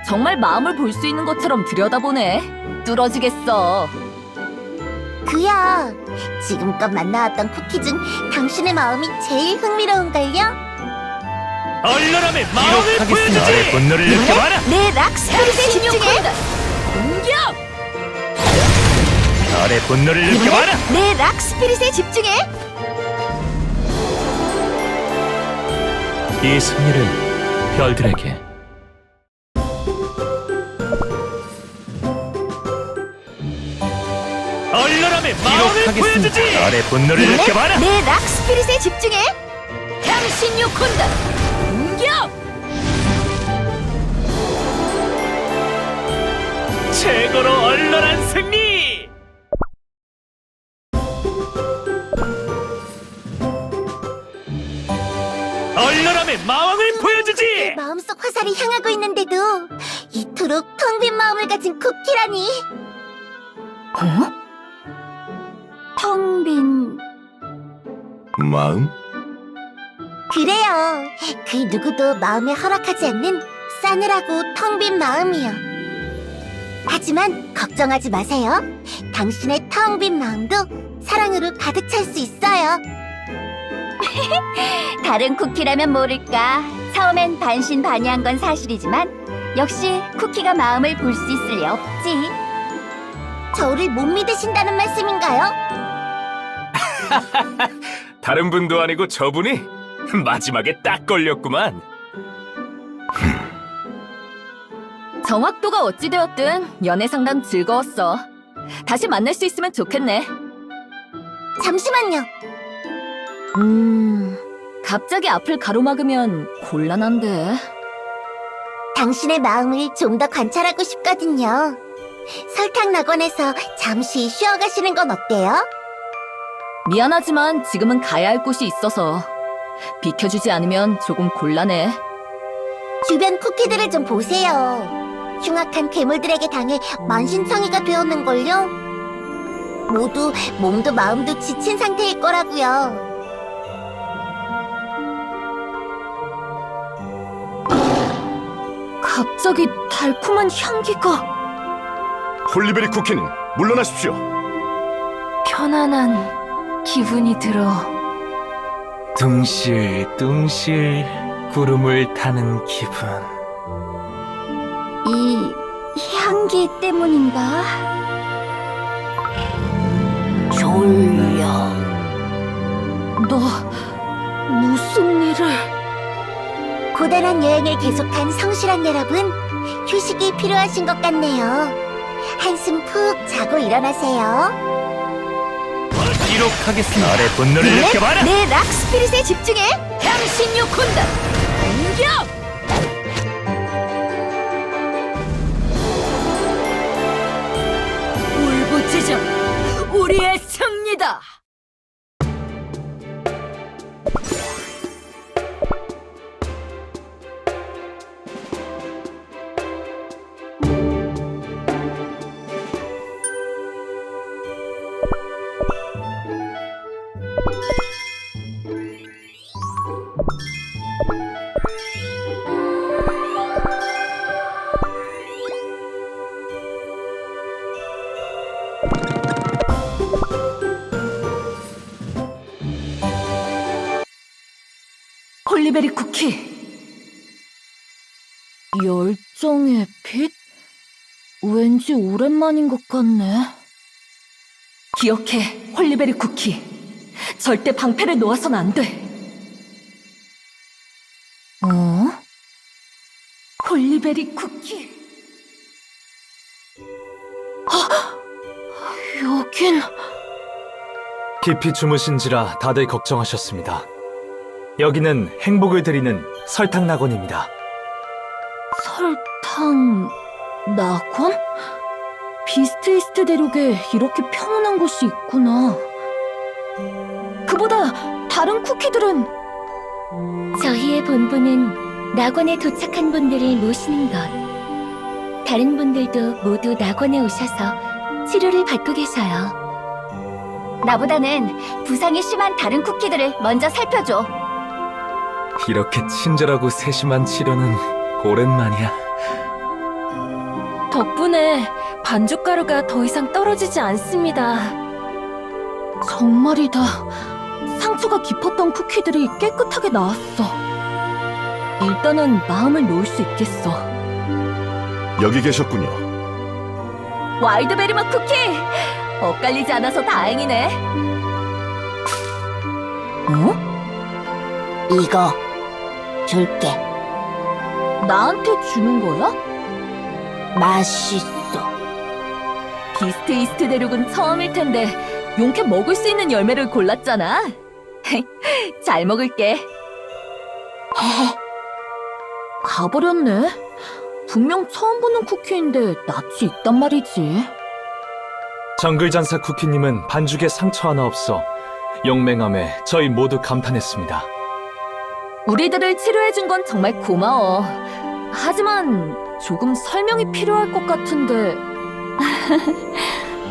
Speaker 4: 정말 마음을 볼 수 있는 것처럼 들여다보네. 뚫어지겠어.
Speaker 7: 그야. 지금껏 만나왔던 쿠키 중 당신의 마음이 제일 흥미로운걸요?
Speaker 3: 얼려람의 마음을 보여주지.
Speaker 1: 나의 분노를 느껴봐라.
Speaker 2: 내 락스피릿에 집중해!
Speaker 8: 공격!
Speaker 1: 나의 분노를 느껴봐라.
Speaker 2: 내 락스피릿에 집중해!
Speaker 3: 이 승리를 별들에게. 얼려람의 마음을 보여주지.
Speaker 1: 나의 분노를 느껴봐라.
Speaker 2: 내 락스피릿에 집중해!
Speaker 8: 당신 요콘다! 공격!
Speaker 3: 최고로 얼려란 승리. 얼려람의 마왕을 보여주지.
Speaker 7: 마음속 화살이 향하고 있는데도 이토록 텅 빈 마음을 가진 쿠키라니.
Speaker 2: 텅 빈...
Speaker 6: 마음?
Speaker 7: 그래요. 그 누구도 마음에 허락하지 않는 싸늘하고 텅 빈 마음이요. 하지만 걱정하지 마세요. 당신의 텅 빈 마음도 사랑으로 가득 찰 수 있어요.
Speaker 2: 다른 쿠키라면 모를까. 처음엔 반신반의한 건 사실이지만 역시 쿠키가 마음을 볼 수 있을 리 없지.
Speaker 7: 저를 못 믿으신다는 말씀인가요?
Speaker 3: 다른 분도 아니고 저분이 마지막에 딱 걸렸구만.
Speaker 4: 정확도가 어찌되었든 연애 상담 즐거웠어. 다시 만날 수 있으면 좋겠네.
Speaker 7: 잠시만요.
Speaker 4: 갑자기 앞을 가로막으면 곤란한데.
Speaker 7: 당신의 마음을 좀 더 관찰하고 싶거든요. 설탕 낙원에서 잠시 쉬어가시는 건 어때요?
Speaker 4: 미안하지만 지금은 가야 할 곳이 있어서. 비켜주지 않으면 조금 곤란해.
Speaker 7: 주변 쿠키들을 좀 보세요. 흉악한 괴물들에게 당해 만신창이가 되었는걸요? 모두 몸도 마음도 지친 상태일 거라고요.
Speaker 4: 갑자기 달콤한 향기가.
Speaker 6: 홀리베리 쿠키님, 물러나십시오.
Speaker 9: 편안한 기분이 들어.
Speaker 5: 둥실둥실 구름을 타는 기분.
Speaker 2: 이 향기 때문인가?
Speaker 4: 졸려. 너 무슨 일을...
Speaker 7: 고단한 여행을 계속한 성실한 여러분, 휴식이 필요하신 것 같네요. 한숨 푹 자고 일어나세요.
Speaker 3: 기록하겠습니다.
Speaker 1: 나의 분노를 느껴봐라.
Speaker 2: 내 락스피릿에 집중해!
Speaker 8: 당신 요콘다! 공격! 울부짖어! 우리의 승리다!
Speaker 4: 홀리베리 쿠키. 열정의 빛? 왠지 오랜만인 것 같네. 기억해, 홀리베리 쿠키. 절대 방패를 놓아선 안 돼.
Speaker 8: 라즈베리 쿠키.
Speaker 4: 여긴
Speaker 5: 깊이 주무신지라 다들 걱정하셨습니다. 여기는 행복을 드리는 설탕 낙원입니다.
Speaker 4: 설탕 낙원? 비스트이스트 대륙에 이렇게 평온한 곳이 있구나. 그보다 다른 쿠키들은
Speaker 2: 저희의 본부는 낙원에 도착한 분들을 모시는 것. 다른 분들도 모두 낙원에 오셔서 치료를 받고 계셔요. 나보다는 부상이 심한 다른 쿠키들을 먼저 살펴줘.
Speaker 5: 이렇게 친절하고 세심한 치료는 오랜만이야.
Speaker 9: 덕분에 반죽가루가 더 이상 떨어지지 않습니다.
Speaker 4: 정말이다. 상처가 깊었던 쿠키들이 깨끗하게 나았어. 일단은 마음을 놓을 수 있겠어.
Speaker 6: 여기 계셨군요.
Speaker 4: 와일드베리맛 쿠키! 엇갈리지 않아서 다행이네. 어?
Speaker 7: 이거 줄게.
Speaker 4: 나한테 주는 거야?
Speaker 7: 맛있어.
Speaker 4: 비스트이스트 대륙은 처음일 텐데 용케 먹을 수 있는 열매를 골랐잖아. 잘 먹을게. 가버렸네. 분명 처음 보는 쿠키인데 낯이 있단 말이지.
Speaker 5: 정글전사 쿠키님은 반죽에 상처 하나 없어 용맹함에 저희 모두 감탄했습니다.
Speaker 4: 우리들을 치료해준 건 정말 고마워. 하지만 조금 설명이 필요할 것 같은데.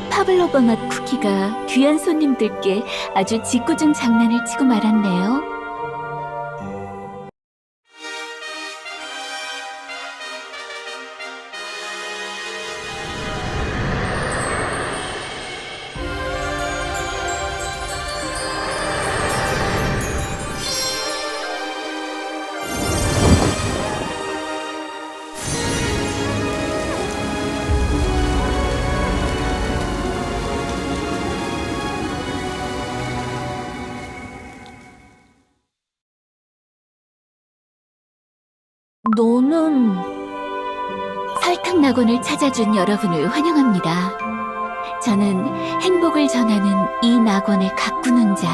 Speaker 2: 파블로바 맛 쿠키가 귀한 손님들께 아주 짓궂은 장난을 치고 말았네요.
Speaker 4: 너는
Speaker 2: 설탕 낙원을 찾아준 여러분을 환영합니다. 저는 행복을 전하는 이 낙원을 가꾸는 자.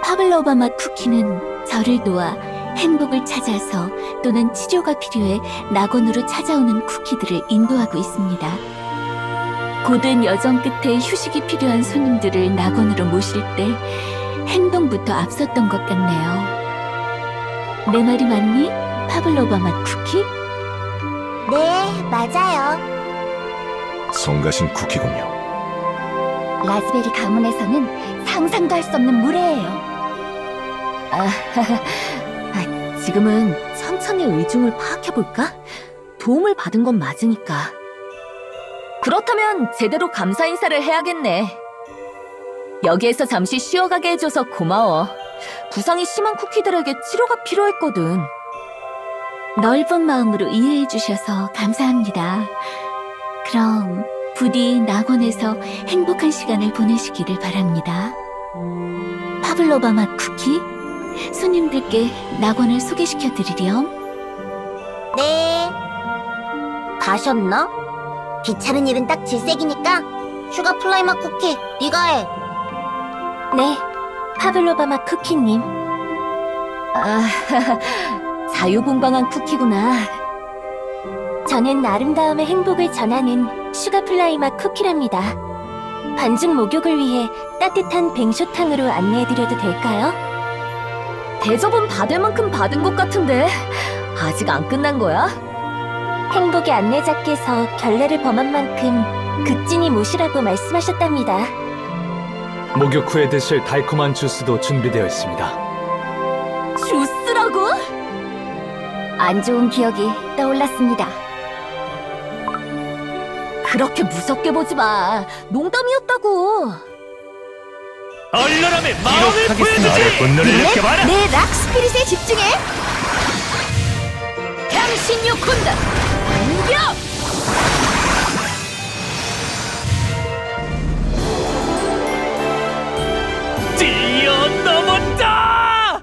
Speaker 2: 파블로바 맛 쿠키는 저를 도와 행복을 찾아서 또는 치료가 필요해 낙원으로 찾아오는 쿠키들을 인도하고 있습니다. 고된 여정 끝에 휴식이 필요한 손님들을 낙원으로 모실 때 행동부터 앞섰던 것 같네요. 내 말이 맞니? 파블로바 맛 쿠키?
Speaker 7: 네, 맞아요.
Speaker 6: 성가신 쿠키군요.
Speaker 2: 라즈베리 가문에서는 상상도 할 수 없는 무례예요.
Speaker 4: 지금은 천천히 의중을 파악해볼까? 도움을 받은 건 맞으니까. 그렇다면 제대로 감사 인사를 해야겠네. 여기에서 잠시 쉬어가게 해줘서 고마워. 부상이 심한 쿠키들에게 치료가 필요했거든.
Speaker 2: 넓은 마음으로 이해해 주셔서 감사합니다. 그럼 부디 낙원에서 행복한 시간을 보내시기를 바랍니다. 파블로바 맛 쿠키, 손님들께 낙원을 소개시켜 드리렴.
Speaker 7: 네. 가셨나? 귀찮은 일은 딱 질색이니까 슈가 플라이 맛 쿠키 네가 해.
Speaker 2: 네, 파블로바 맛 쿠키님.
Speaker 4: 자유분방한 쿠키구나.
Speaker 2: 저는 아름다움의 행복을 전하는 슈가플라이 맛 쿠키랍니다. 반죽 목욕을 위해 따뜻한 뱅쇼탕으로 안내해드려도 될까요?
Speaker 4: 대접은 받을 만큼 받은 것 같은데 아직 안 끝난 거야?
Speaker 2: 행복의 안내자께서 결례를 범한 만큼 극진히 모시라고 말씀하셨답니다.
Speaker 5: 목욕 후에 드실 달콤한 주스도 준비되어 있습니다.
Speaker 4: 주스라고?
Speaker 2: 안 좋은 기억이 떠올랐습니다.
Speaker 4: 그렇게 무섭게 보지 마. 농담이었다고.
Speaker 3: 얼얼함의 마음을 보여주지.
Speaker 1: 분노를 느껴봐라.
Speaker 2: 내 락 스피릿에 집중해!
Speaker 8: 향신료 콘다. 공격!
Speaker 3: 뛰어넘었다.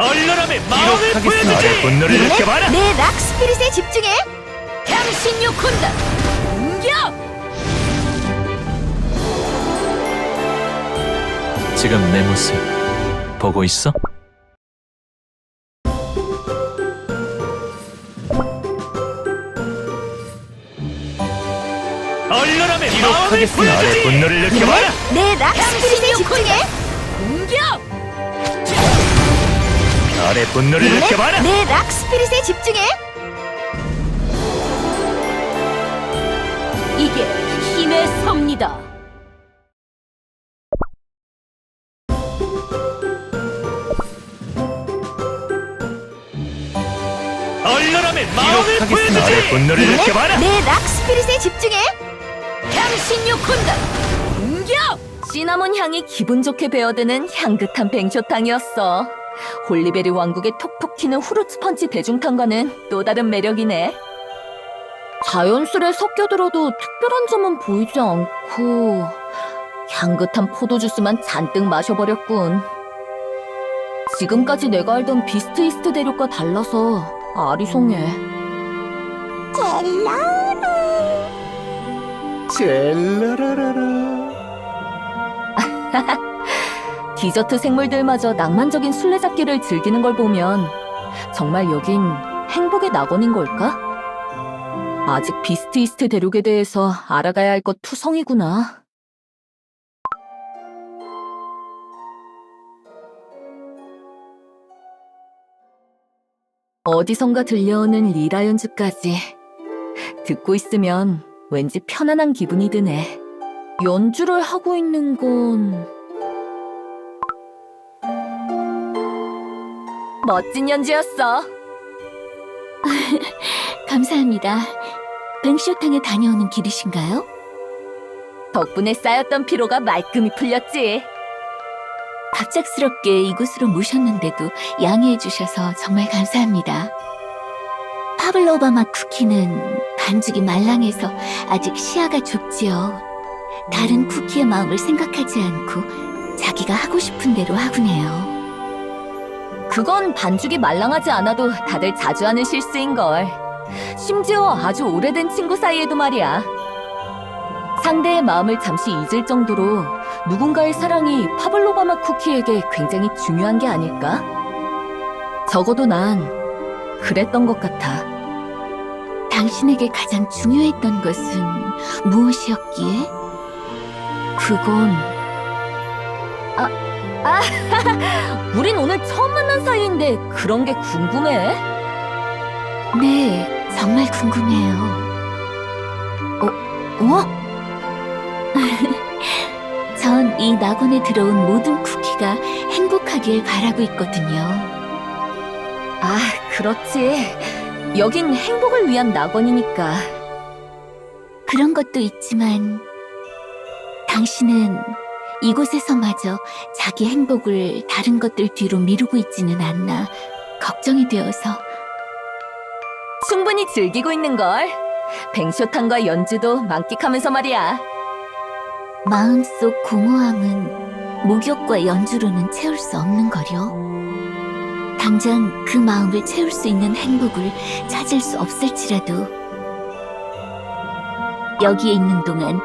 Speaker 1: 얼려람의 마음을 보여주지! 아래 분노를 느껴봐라!
Speaker 7: 내 락 스피릿에 집중해.
Speaker 8: 향신료 콘다. 공격!
Speaker 5: 지금 내 모습 보고 있어?
Speaker 1: 얼려람의 마음을 보여주지! 아래 분노를 느껴봐라!
Speaker 7: 내 락 스피릿에 집중해.
Speaker 8: 공격!
Speaker 1: 아래 분노를 느껴봐라!
Speaker 7: 내 락 스피릿에 집중해.
Speaker 8: 이게 힘의 섭니다.
Speaker 1: 얼려람의 마음을 보여주지! 아래 분노를 느껴봐라!
Speaker 7: 내 락 스피릿에 집중해.
Speaker 8: 향신료 콘다. 공격!
Speaker 4: 시나몬 향이 기분 좋게 배어드는 향긋한 뱅쇼탕이었어. 홀리베리 왕국의 톡톡 튀는 후르츠 펀치 대중탕과는 또 다른 매력이네. 자연스레 섞여들어도 특별한 점은 보이지 않고 향긋한 포도주스만 잔뜩 마셔버렸군. 지금까지 내가 알던 비스트 이스트 대륙과 달라서 아리송해.
Speaker 6: 젤라라라라.
Speaker 4: 디저트 생물들마저 낭만적인 술래잡기를 즐기는 걸 보면 정말 여긴 행복의 낙원인 걸까? 아직 비스트 이스트 대륙에 대해서 알아가야 할 것 투성이구나. 어디선가 들려오는 리라 연주까지 듣고 있으면 왠지 편안한 기분이 드네. 연주를 하고 있는 건... 멋진 연주였어.
Speaker 2: 감사합니다. 뱅쇼탕에 다녀오는 길이신가요?
Speaker 4: 덕분에 쌓였던 피로가 말끔히 풀렸지.
Speaker 2: 갑작스럽게 이곳으로 모셨는데도 양해해 주셔서 정말 감사합니다. 파블로바 맛 쿠키는 반죽이 말랑해서 아직 시야가 좁지요. 다른 쿠키의 마음을 생각하지 않고 자기가 하고 싶은 대로 하곤 해요.
Speaker 4: 그건 반죽이 말랑하지 않아도 다들 자주 하는 실수인걸. 심지어 아주 오래된 친구 사이에도 말이야. 상대의 마음을 잠시 잊을 정도로 누군가의 사랑이 파블로바 맛 쿠키에게 굉장히 중요한 게 아닐까? 적어도 난 그랬던 것 같아.
Speaker 2: 당신에게 가장 중요했던 것은 무엇이었기에?
Speaker 4: 그건... 우린 오늘 처음 만난 사이인데 그런 게 궁금해?
Speaker 2: 네, 정말 궁금해요.
Speaker 4: 어?
Speaker 2: 전 이 낙원에 들어온 모든 쿠키가 행복하길 바라고 있거든요.
Speaker 4: 아, 그렇지. 여긴 행복을 위한 낙원이니까.
Speaker 2: 그런 것도 있지만 당신은 이곳에서마저 자기 행복을 다른 것들 뒤로 미루고 있지는 않나 걱정이 되어서.
Speaker 4: 충분히 즐기고 있는걸. 뱅쇼탕과 연주도 만끽하면서 말이야.
Speaker 2: 마음속 공허함은 목욕과 연주로는 채울 수 없는 거려. 당장 그 마음을 채울 수 있는 행복을 찾을 수 없을지라도 여기에 있는 동안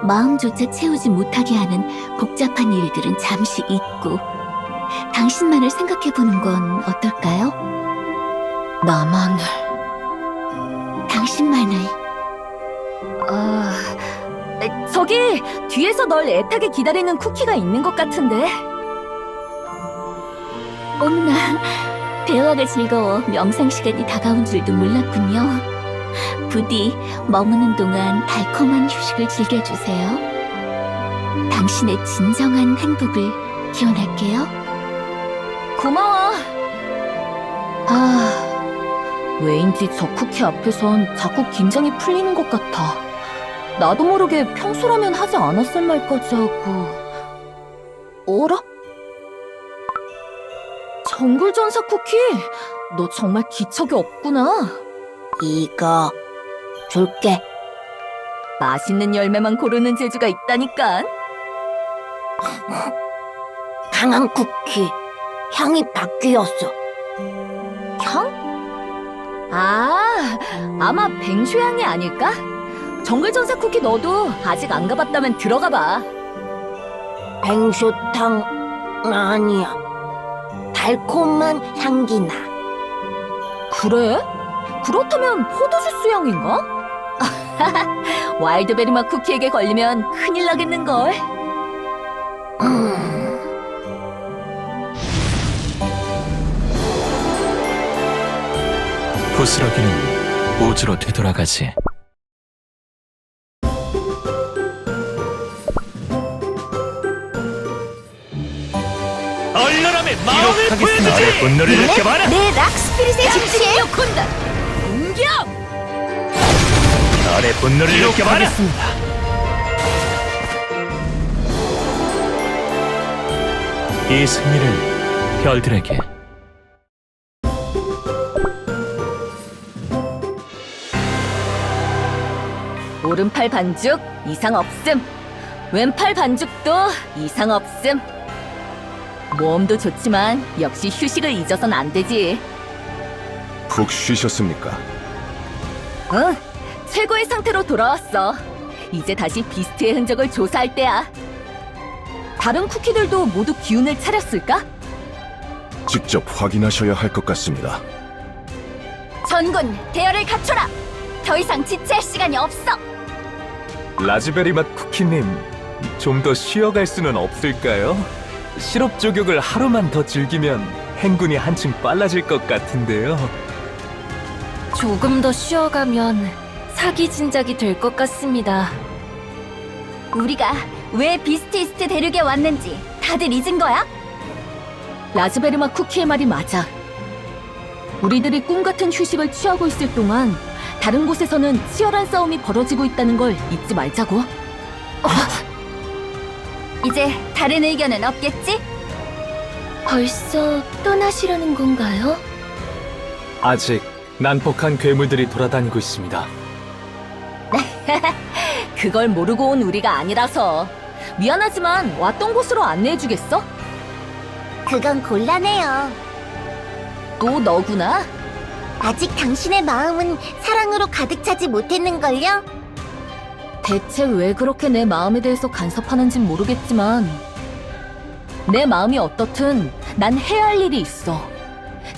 Speaker 2: 마음조차 채우지 못하게 하는 복잡한 일들은 잠시 잊고 당신만을 생각해보는 건 어떨까요?
Speaker 4: 나만을...
Speaker 2: 당신만을.
Speaker 4: 저기 뒤에서 널 애타게 기다리는 쿠키가 있는 것 같은데.
Speaker 2: 어머나, 대화가 즐거워 명상 시간이 다가온 줄도 몰랐군요. 부디 머무는 동안 달콤한 휴식을 즐겨주세요. 당신의 진정한 행복을 기원할게요.
Speaker 4: 고마워. 왜인지 저 쿠키 앞에선 자꾸 긴장이 풀리는 것 같아. 나도 모르게 평소라면 하지 않았을 말까지 하고. 어라? 정글전사 쿠키, 너 정말 기척이 없구나.
Speaker 7: 이거 줄게.
Speaker 4: 맛있는 열매만 고르는 재주가 있다니까.
Speaker 7: 강한 쿠키, 향이 바뀌었어.
Speaker 4: 향? 아, 아마 뱅쇼향이 아닐까? 정글전사 쿠키 너도 아직 안 가봤다면 들어가 봐.
Speaker 7: 뱅쇼탕 아니야. 달콤한 향기 나.
Speaker 4: 그래? 그렇다면 포도주스 향인가? 와일드베리 맛 쿠키에게 걸리면 큰일 나겠는걸.
Speaker 3: 부스러기는 우주로 되돌아가지.
Speaker 1: 얼려람의 마음을 보여주지! 나의 분노를 느껴봐라!
Speaker 7: 내 락스피릿에 집중해.
Speaker 8: 욕한다. 공격!
Speaker 1: 나의 분노를 느껴봐라!
Speaker 3: 이 승리를 별들에게.
Speaker 4: 오른팔 반죽 이상 없음. 왼팔 반죽도 이상 없음. 모험도 좋지만 역시 휴식을 잊어선 안 되지.
Speaker 6: 푹 쉬셨습니까?
Speaker 4: 응, 최고의 상태로 돌아왔어. 이제 다시 비스트의 흔적을 조사할 때야. 다른 쿠키들도 모두 기운을 차렸을까?
Speaker 6: 직접 확인하셔야 할 것 같습니다.
Speaker 7: 전군 대열을 갖춰라. 더 이상 지체할 시간이 없어.
Speaker 5: 라즈베리 맛 쿠키님, 좀 더 쉬어갈 수는 없을까요? 시럽 조격을 하루만 더 즐기면 행군이 한층 빨라질 것 같은데요.
Speaker 9: 조금 더 쉬어가면 사기 진작이 될 것 같습니다.
Speaker 7: 우리가 왜 비스티스트 대륙에 왔는지 다들 잊은 거야?
Speaker 4: 라즈베리 맛 쿠키의 말이 맞아. 우리들이 꿈 같은 휴식을 취하고 있을 동안 다른 곳에서는 치열한 싸움이 벌어지고 있다는 걸 잊지 말자고.
Speaker 7: 이제 다른 의견은 없겠지?
Speaker 9: 벌써 떠나시려는 건가요?
Speaker 5: 아직 난폭한 괴물들이 돌아다니고 있습니다.
Speaker 4: 그걸 모르고 온 우리가 아니라서. 미안하지만 왔던 곳으로 안내해주겠어?
Speaker 7: 그건 곤란해요.
Speaker 4: 또 너구나?
Speaker 7: 아직 당신의 마음은 사랑으로 가득 차지 못했는걸요?
Speaker 4: 대체 왜 그렇게 내 마음에 대해서 간섭하는진 모르겠지만 내 마음이 어떻든 난 해야 할 일이 있어.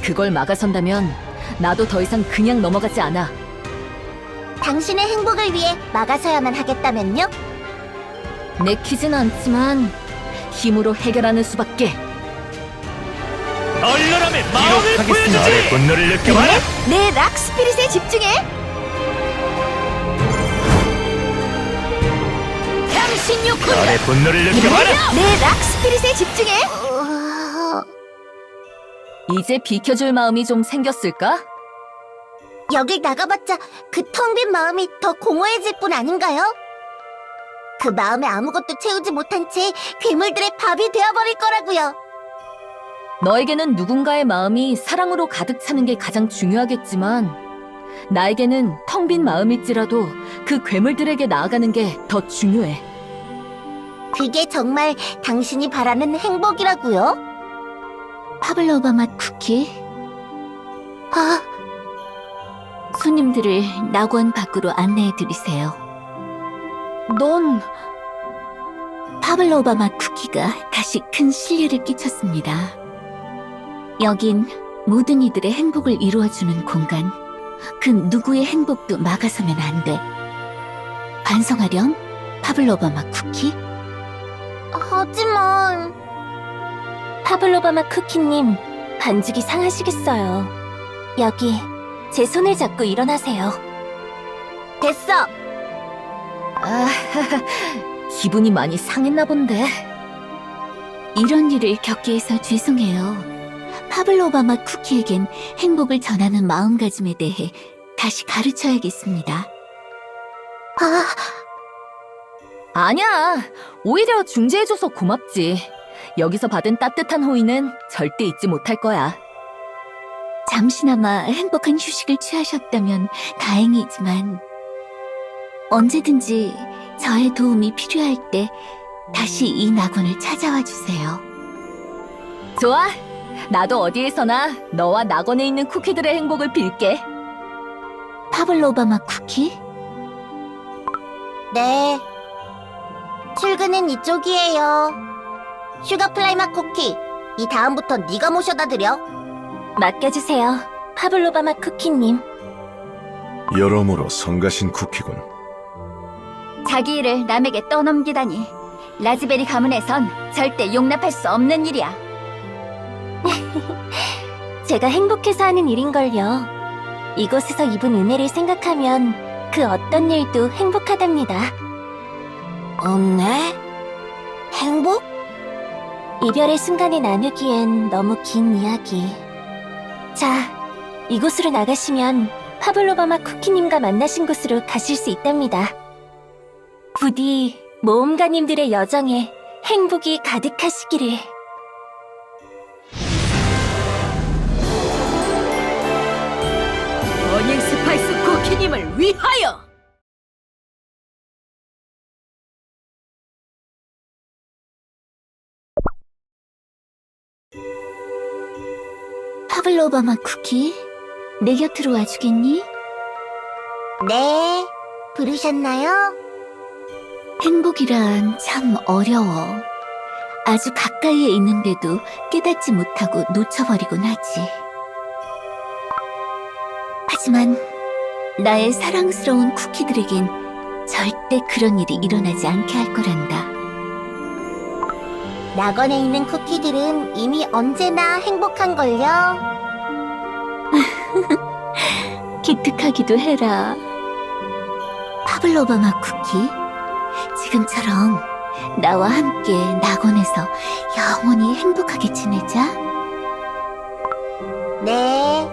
Speaker 4: 그걸 막아선다면 나도 더 이상 그냥 넘어가지 않아.
Speaker 7: 당신의 행복을 위해 막아서야만 하겠다면요?
Speaker 4: 내키진 않지만 힘으로 해결하는 수밖에.
Speaker 1: 얼려람의 마음을 보여주지! 나의 분노를 느껴봐라!
Speaker 7: 내 락스피릿에 집중해!
Speaker 8: 당신 욕한다.
Speaker 1: 나의 분노를 느껴봐라!
Speaker 7: 내 락스피릿에 집중해!
Speaker 4: 이제 비켜줄 마음이 좀 생겼을까?
Speaker 7: 여길 나가봤자 그 텅 빈 마음이 더 공허해질 뿐 아닌가요? 그 마음에 아무것도 채우지 못한 채 괴물들의 밥이 되어버릴 거라고요.
Speaker 4: 너에게는 누군가의 마음이 사랑으로 가득 차는 게 가장 중요하겠지만 나에게는 텅 빈 마음일지라도 그 괴물들에게 나아가는 게 더 중요해.
Speaker 7: 그게 정말 당신이 바라는 행복이라고요?
Speaker 2: 파블로바 맛 쿠키? 아, 손님들을 낙원 밖으로 안내해드리세요.
Speaker 4: 넌
Speaker 2: 파블로바 맛 쿠키가 다시 큰 신뢰를 끼쳤습니다. 여긴 모든 이들의 행복을 이루어주는 공간. 그 누구의 행복도 막아서면 안 돼. 반성하렴, 파블로바 맛 쿠키?
Speaker 7: 하지만
Speaker 2: 파블로바 맛 쿠키님, 반죽이 상하시겠어요. 여기 제 손을 잡고 일어나세요.
Speaker 7: 됐어.
Speaker 4: 기분이 많이 상했나 본데.
Speaker 2: 이런 일을 겪게 해서 죄송해요. 파블로바 맛 쿠키에겐 행복을 전하는 마음가짐에 대해 다시 가르쳐야겠습니다.
Speaker 4: 아니야. 오히려 중재해줘서 고맙지. 여기서 받은 따뜻한 호의는 절대 잊지 못할 거야.
Speaker 2: 잠시나마 행복한 휴식을 취하셨다면 다행이지만 언제든지 저의 도움이 필요할 때 다시 이 낙원을 찾아와 주세요.
Speaker 4: 좋아. 나도 어디에서나 너와 낙원에 있는 쿠키들의 행복을 빌게.
Speaker 2: 파블로바 맛 쿠키?
Speaker 7: 네. 출근은 이쪽이에요. 슈가플라이 맛 쿠키. 이 다음부터 네가 모셔다 드려. 맡겨주세요. 파블로바 맛 쿠키님.
Speaker 6: 여러모로 성가신 쿠키군.
Speaker 2: 자기 일을 남에게 떠넘기다니. 라즈베리 가문에선 절대 용납할 수 없는 일이야.
Speaker 7: 제가 행복해서 하는 일인걸요. 이곳에서 입은 은혜를 생각하면 그 어떤 일도 행복하답니다. 없네? 행복? 이별의 순간을 나누기엔 너무 긴 이야기. 자, 이곳으로 나가시면 파블로바마 쿠키님과 만나신 곳으로 가실 수 있답니다. 부디 모험가님들의 여정에 행복이 가득하시기를.
Speaker 8: 버닝 스파이스 쿠키님을 위하여!
Speaker 2: 파블로바 맛 쿠키? 내 곁으로 와주겠니?
Speaker 7: 네, 부르셨나요?
Speaker 2: 행복이란 참 어려워. 아주 가까이에 있는데도 깨닫지 못하고 놓쳐버리곤 하지. 하지만 나의 사랑스러운 쿠키들에겐 절대 그런 일이 일어나지 않게 할 거란다.
Speaker 7: 낙원에 있는 쿠키들은 이미 언제나 행복한걸요.
Speaker 2: 기특하기도 해라. 파블로바 맛 쿠키, 지금처럼 나와 함께 낙원에서 영원히 행복하게 지내자.
Speaker 7: 네.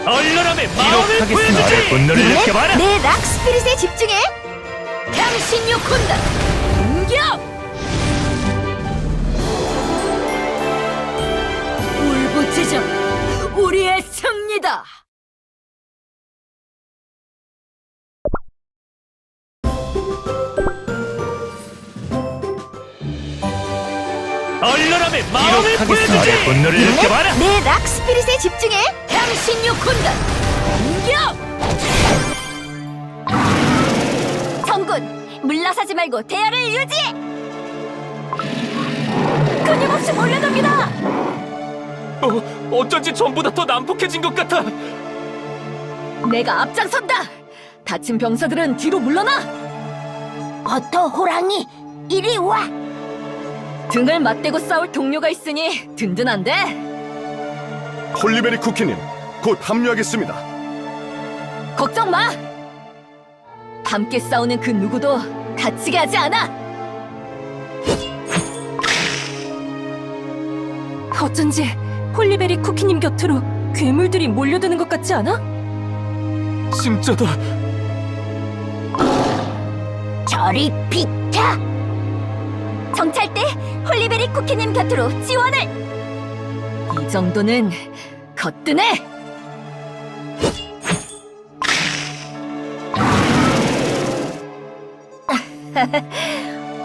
Speaker 1: 얼려람의 마음을 보여주지! 분노를 느껴봐라!
Speaker 8: 내 락스피릿에 집중해! 당신 요콘다! 공격! 울부짖어! 우리의 승리다!
Speaker 1: 얼려람의 마음을 보여주지! 분노를 느껴봐라!
Speaker 8: 내 락스피릿에 집중해! 당신 요콘다! 공격!
Speaker 2: 정군, 물러서지 말고 대열을 유지해! 끊임없이 몰려듭니다!
Speaker 3: 어쩐지 전보다 더 난폭해진 것 같아.
Speaker 4: 내가 앞장선다! 다친 병사들은 뒤로 물러나!
Speaker 7: 버터 호랑이, 이리 와!
Speaker 4: 등을 맞대고 싸울 동료가 있으니 든든한데?
Speaker 6: 홀리베리 쿠키님, 곧 합류하겠습니다.
Speaker 4: 걱정 마! 함께 싸우는 그 누구도 다치게 하지 않아! 어쩐지 홀리베리 쿠키님 곁으로 괴물들이 몰려드는 것 같지 않아?
Speaker 3: 진짜다.
Speaker 7: 저리 비켜!
Speaker 2: 정찰대 홀리베리 쿠키님 곁으로 지원을!
Speaker 4: 이 정도는 거뜬해!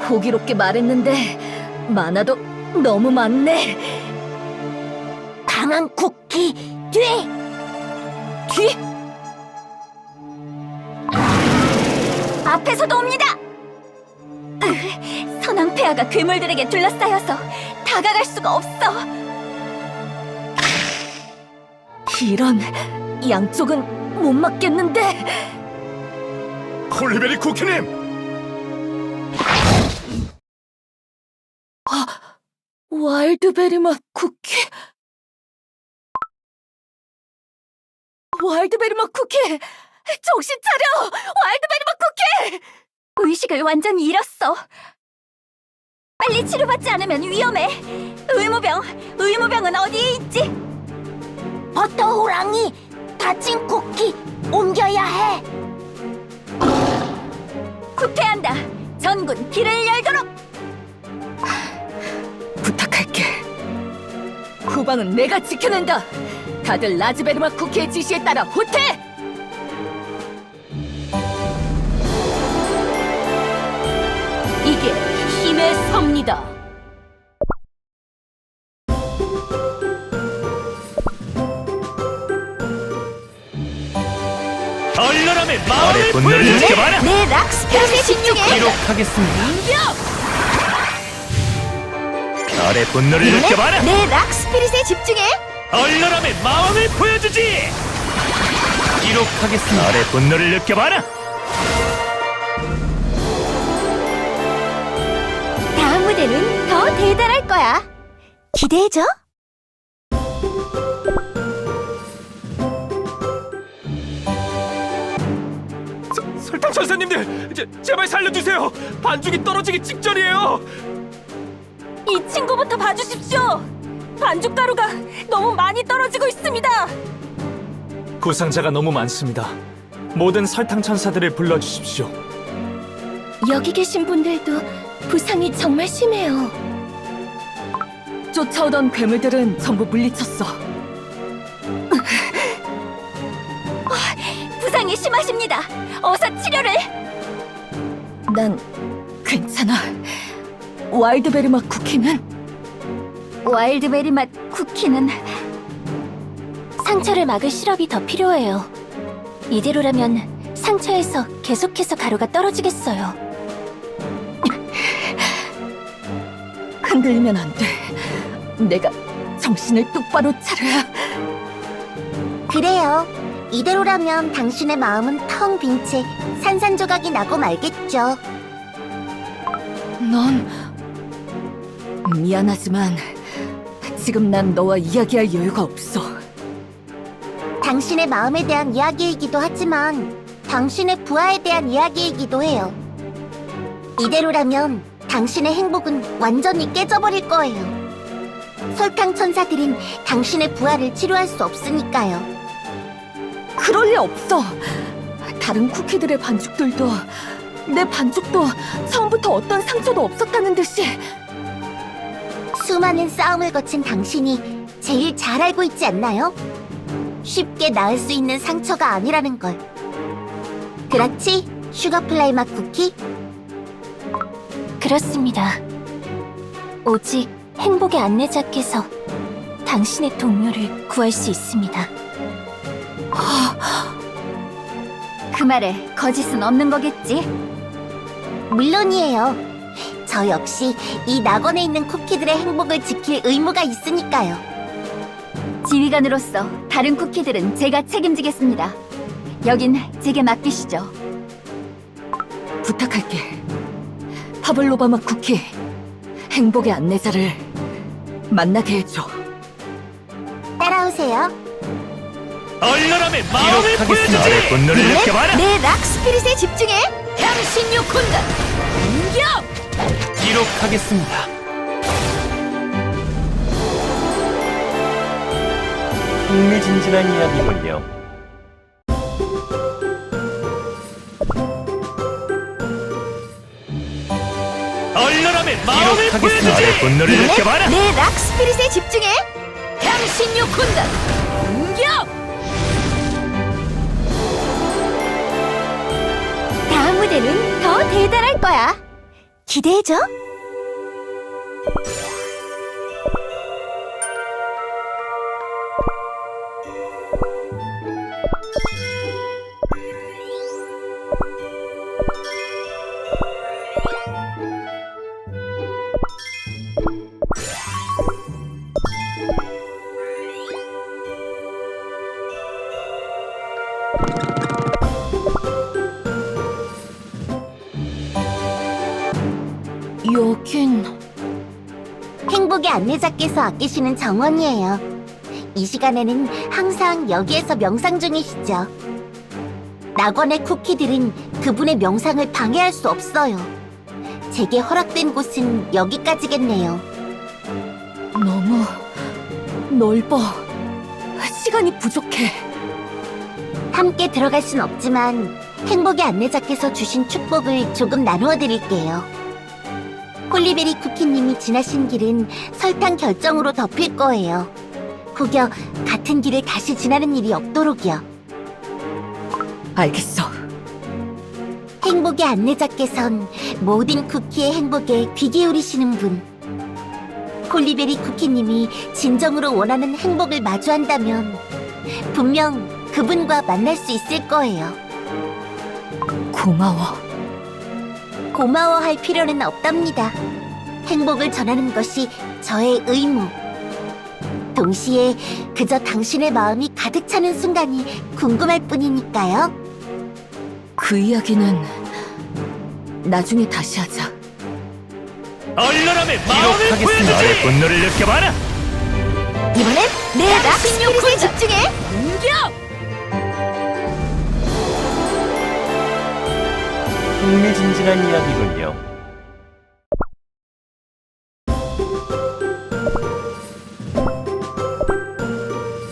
Speaker 4: 호기롭게 말했는데 많아도 너무 많네.
Speaker 7: 강한 쿠키, 뒤!
Speaker 4: 뒤?
Speaker 2: 앞에서도 옵니다! 선왕 폐하가 괴물들에게 둘러싸여서 다가갈 수가 없어!
Speaker 4: 이런, 양쪽은 못 맞겠는데.
Speaker 6: 홀리베리 쿠키님!
Speaker 4: 와일드베리 맛 쿠키? 와일드베리 맛 쿠키! 정신 차려! 와일드베리 맛 쿠키!
Speaker 2: 의식을 완전히 잃었어. 빨리 치료받지 않으면 위험해. 의무병은 어디에 있지?
Speaker 7: 버터 호랑이, 다친 쿠키 옮겨야 해.
Speaker 8: 후퇴한다. 전군 길을 열도록.
Speaker 4: 부탁할게.
Speaker 8: 후방은 내가 지켜낸다. 다들 라즈베르마 쿠키의 지시에 따라 후퇴. 이게 힘의 섭니다.
Speaker 3: 얼려람의 마음을 보여주지.
Speaker 8: 내 락스피릿에 집중해.
Speaker 3: 기록하겠습니다.
Speaker 8: 공격!
Speaker 3: 별의 분노를 느껴봐라.
Speaker 8: 내 락스피릿에 집중해.
Speaker 3: 얼려람의 마음을 보여주지. 기록하겠습니다. 별의 분노를 느껴봐라.
Speaker 7: 다음 무대는 더 대단할 거야. 기대해줘.
Speaker 3: 설탕 천사님들, 제발 살려주세요. 반죽이 떨어지기 직전이에요.
Speaker 8: 이 친구부터 봐주십시오. 반죽가루가 너무 많이 떨어지고 있습니다.
Speaker 5: 부상자가 너무 많습니다. 모든 설탕 천사들을 불러주십시오.
Speaker 2: 여기 계신 분들도 부상이 정말 심해요.
Speaker 4: 쫓아오던 괴물들은 전부 물리쳤어.
Speaker 8: 부상이 심하십니다. 어서 치료를.
Speaker 4: 난 괜찮아. 와일드베리 맛 쿠키는?
Speaker 2: 와일드베리 맛 쿠키는 상처를 막을 시럽이 더 필요해요. 이대로라면 상처에서 계속해서 가루가 떨어지겠어요.
Speaker 4: 흔들리면 안 돼. 내가 정신을 똑바로 차려야.
Speaker 7: 그래요. 이대로라면 당신의 마음은 텅 빈 채 산산조각이 나고 말겠죠.
Speaker 4: 넌 미안하지만 지금 난 너와 이야기할 여유가 없어.
Speaker 7: 당신의 마음에 대한 이야기이기도 하지만 당신의 부하에 대한 이야기이기도 해요. 이대로라면 당신의 행복은 완전히 깨져버릴 거예요. 설탕 천사들은 당신의 부하를 치료할 수 없으니까요.
Speaker 4: 그럴 리 없어. 다른 쿠키들의 반죽들도 내 반죽도 처음부터 어떤 상처도 없었다는 듯이.
Speaker 7: 수많은 싸움을 거친 당신이 제일 잘 알고 있지 않나요? 쉽게 나을 수 있는 상처가 아니라는 걸. 그렇지, 슈거플라이 맛 쿠키?
Speaker 2: 그렇습니다. 오직 행복의 안내자께서 당신의 동료를 구할 수 있습니다. 그 말에 거짓은 없는 거겠지?
Speaker 7: 물론이에요. 저 역시 이 낙원에 있는 쿠키들의 행복을 지킬 의무가 있으니까요.
Speaker 2: 지휘관으로서 다른 쿠키들은 제가 책임지겠습니다. 여긴 제게 맡기시죠.
Speaker 4: 부탁할게. 파블로바 맛 쿠키, 행복의 안내자를 만나게 해줘.
Speaker 7: 따라오세요.
Speaker 3: 얼려람의 마음을 보여주지. 별의 분노를 느껴봐라.
Speaker 8: 내 락스피릿에 집중해. 향신료 군단. 공격!
Speaker 3: 기록하겠습니다. 흥미진진한 이야기군요. 얼려람의 마음을 보여주지. 별의 분노를 느껴봐라.
Speaker 8: 내 락스피릿에 집중해. 향신료 군단. 공격!
Speaker 7: 다음 무대는 더 대단할 거야. 기대해줘.
Speaker 4: 여긴
Speaker 7: 행복의 안내자께서 아끼시는 정원이에요. 이 시간에는 항상 여기에서 명상 중이시죠. 낙원의 쿠키들은 그분의 명상을 방해할 수 없어요. 제게 허락된 곳은 여기까지겠네요.
Speaker 4: 너무 넓어. 시간이 부족해.
Speaker 7: 함께 들어갈 순 없지만 행복의 안내자께서 주신 축복을 조금 나누어 드릴게요. 홀리베리 쿠키님이 지나신 길은 설탕 결정으로 덮일 거예요. 혹여 같은 길을 다시 지나는 일이 없도록이요.
Speaker 4: 알겠어.
Speaker 7: 행복의 안내자께선 모든 쿠키의 행복에 귀 기울이시는 분. 홀리베리 쿠키님이 진정으로 원하는 행복을 마주한다면 분명 그분과 만날 수 있을 거예요.
Speaker 4: 고마워.
Speaker 7: 고마워할 필요는 없답니다. 행복을 전하는 것이 저의 의무. 동시에 그저 당신의 마음이 가득 차는 순간이 궁금할 뿐이니까요.
Speaker 4: 그 이야기는 나중에 다시 하자.
Speaker 1: 얼려람의 마음을 보여주지! 나의 분노를 느껴봐라!
Speaker 7: 이번엔 내 락스피릿에 집중해!
Speaker 10: 흥미진진한 이야기군요.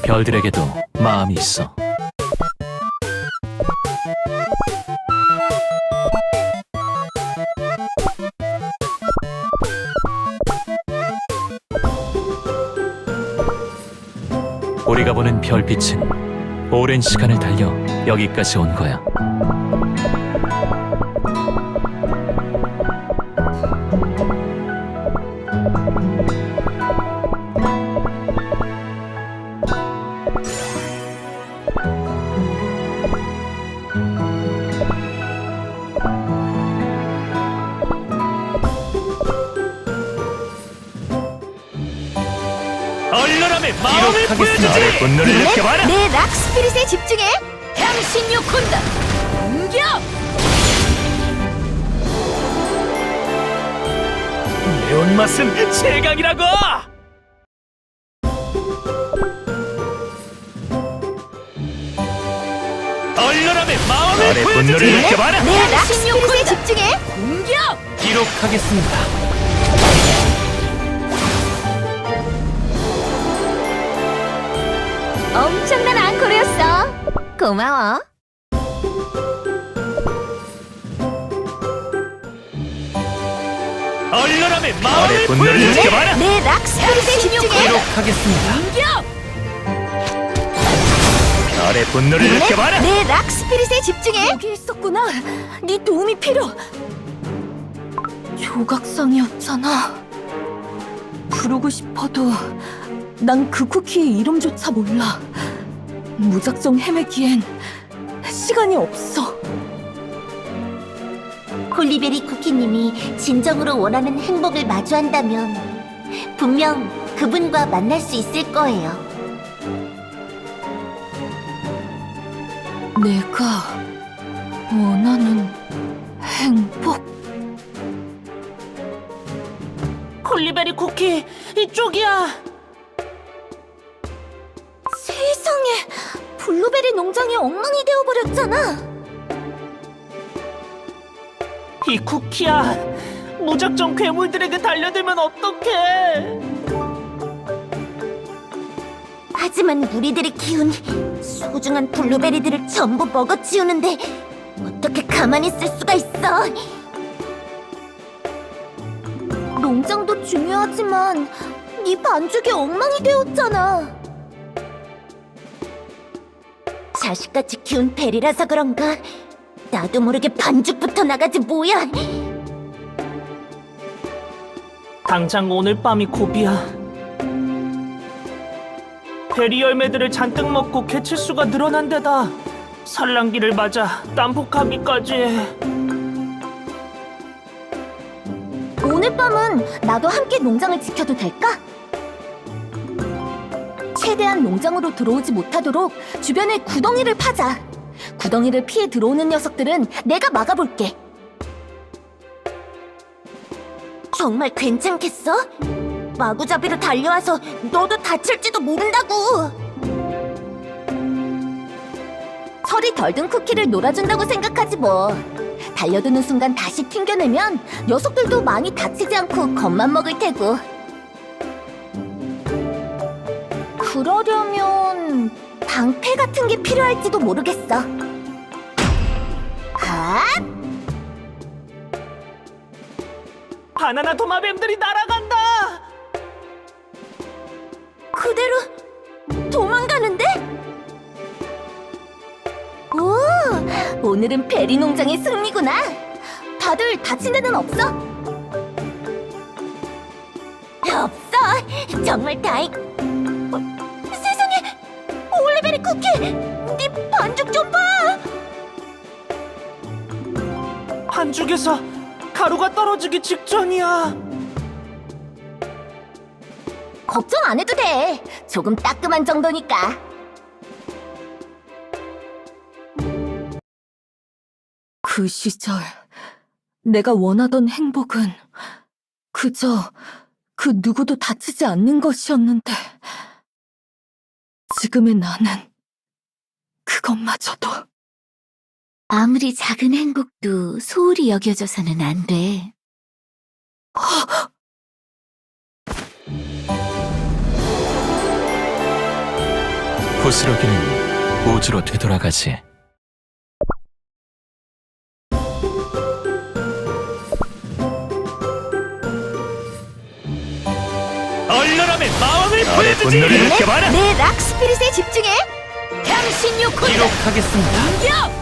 Speaker 5: 별들에게도 마음이 있어. 우리가 보는 별빛은 오랜 시간을 달려 여기까지 온 거야.
Speaker 1: 얼려람의 마음을 보여주지! 나의 분노를 느껴봐라!
Speaker 7: 내 락스피릿에 집중해!
Speaker 8: 향신 요콘다. 공격!
Speaker 1: 매운맛은 최강이라고! 얼려람의 마음을 보여주지! 느껴봐라!
Speaker 7: 내 락스피릿에 집중해!
Speaker 8: 공격!
Speaker 10: 기록하겠습니다.
Speaker 7: 엄청난 앙코르였어. 고마워.
Speaker 1: 얼려람의 마음을 보여주지! 느껴봐라!
Speaker 7: 내 락스피릿에 집중해!
Speaker 10: 기록하겠습니다.
Speaker 8: 공격!
Speaker 1: 나의 분노를 느껴봐라!
Speaker 7: 내 락스피릿에 집중해!
Speaker 4: 여기 있었구나. 네 도움이 필요. 조각상이었잖아. 부르고 싶어도 난 그 쿠키의 이름조차 몰라. 무작정 헤매기엔 시간이 없어.
Speaker 7: 홀리베리 쿠키님이 진정으로 원하는 행복을 마주한다면 분명 그분과 만날 수 있을 거예요.
Speaker 4: 내가 원하는 행복?
Speaker 8: 콜리베리 쿠키, 이쪽이야.
Speaker 7: 세상에, 블루베리 농장이 엉망이 되어버렸잖아.
Speaker 8: 이 쿠키야. 무작정 괴물들에게 달려들면 어떡해.
Speaker 7: 하지만 우리들이 키운 소중한 블루베리들을 전부 먹어치우는데 어떻게 가만히 있을 수가 있어? 농장도 중요하지만 네 반죽이 엉망이 되었잖아. 자식같이 키운 베리라서 그런가? 나도 모르게 반죽부터 나가지 뭐야.
Speaker 8: 당장 오늘 밤이 고비야. 베리 열매들을 잔뜩 먹고 개체수가 늘어난 데다 산란기를 맞아 난폭하기까지 해.
Speaker 7: 오늘 밤은 나도 함께 농장을 지켜도 될까? 최대한 농장으로 들어오지 못하도록 주변에 구덩이를 파자. 구덩이를 피해 들어오는 녀석들은 내가 막아볼게. 정말 괜찮겠어? 마구잡이로 달려와서 너도 다칠지도 모른다고. 설이 덜 든 쿠키를 놀아준다고 생각하지 뭐. 달려드는 순간 다시 튕겨내면 녀석들도 많이 다치지 않고 겁만 먹을 테고. 그러려면 방패 같은 게 필요할지도 모르겠어. 아,
Speaker 8: 바나나 도마뱀들이 날아간다.
Speaker 7: 그대로 도망가는데? 오, 오늘은 베리 농장의 승리구나. 다들 다친 데는 없어? 없어. 정말 다행. 세상에, 올리베리 쿠키, 네 반죽 좀 봐.
Speaker 8: 반죽에서 가루가 떨어지기 직전이야.
Speaker 7: 걱정 안 해도 돼. 조금 따끔한 정도니까.
Speaker 4: 그 시절 내가 원하던 행복은 그저 그 누구도 다치지 않는 것이었는데 지금의 나는 그것마저도.
Speaker 2: 아무리 작은 행복도 소홀히 여겨져서는 안 돼.
Speaker 10: 부스러기는 우주로 되돌아가지.
Speaker 1: 얼려라면 마음을
Speaker 3: 나의
Speaker 1: 보여주지.
Speaker 3: 분노를 느껴봐라.
Speaker 7: 내 락 스피릿에 집중해. 당신 요코
Speaker 10: 기록하겠습니다.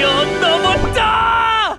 Speaker 3: 뛰어넘었다.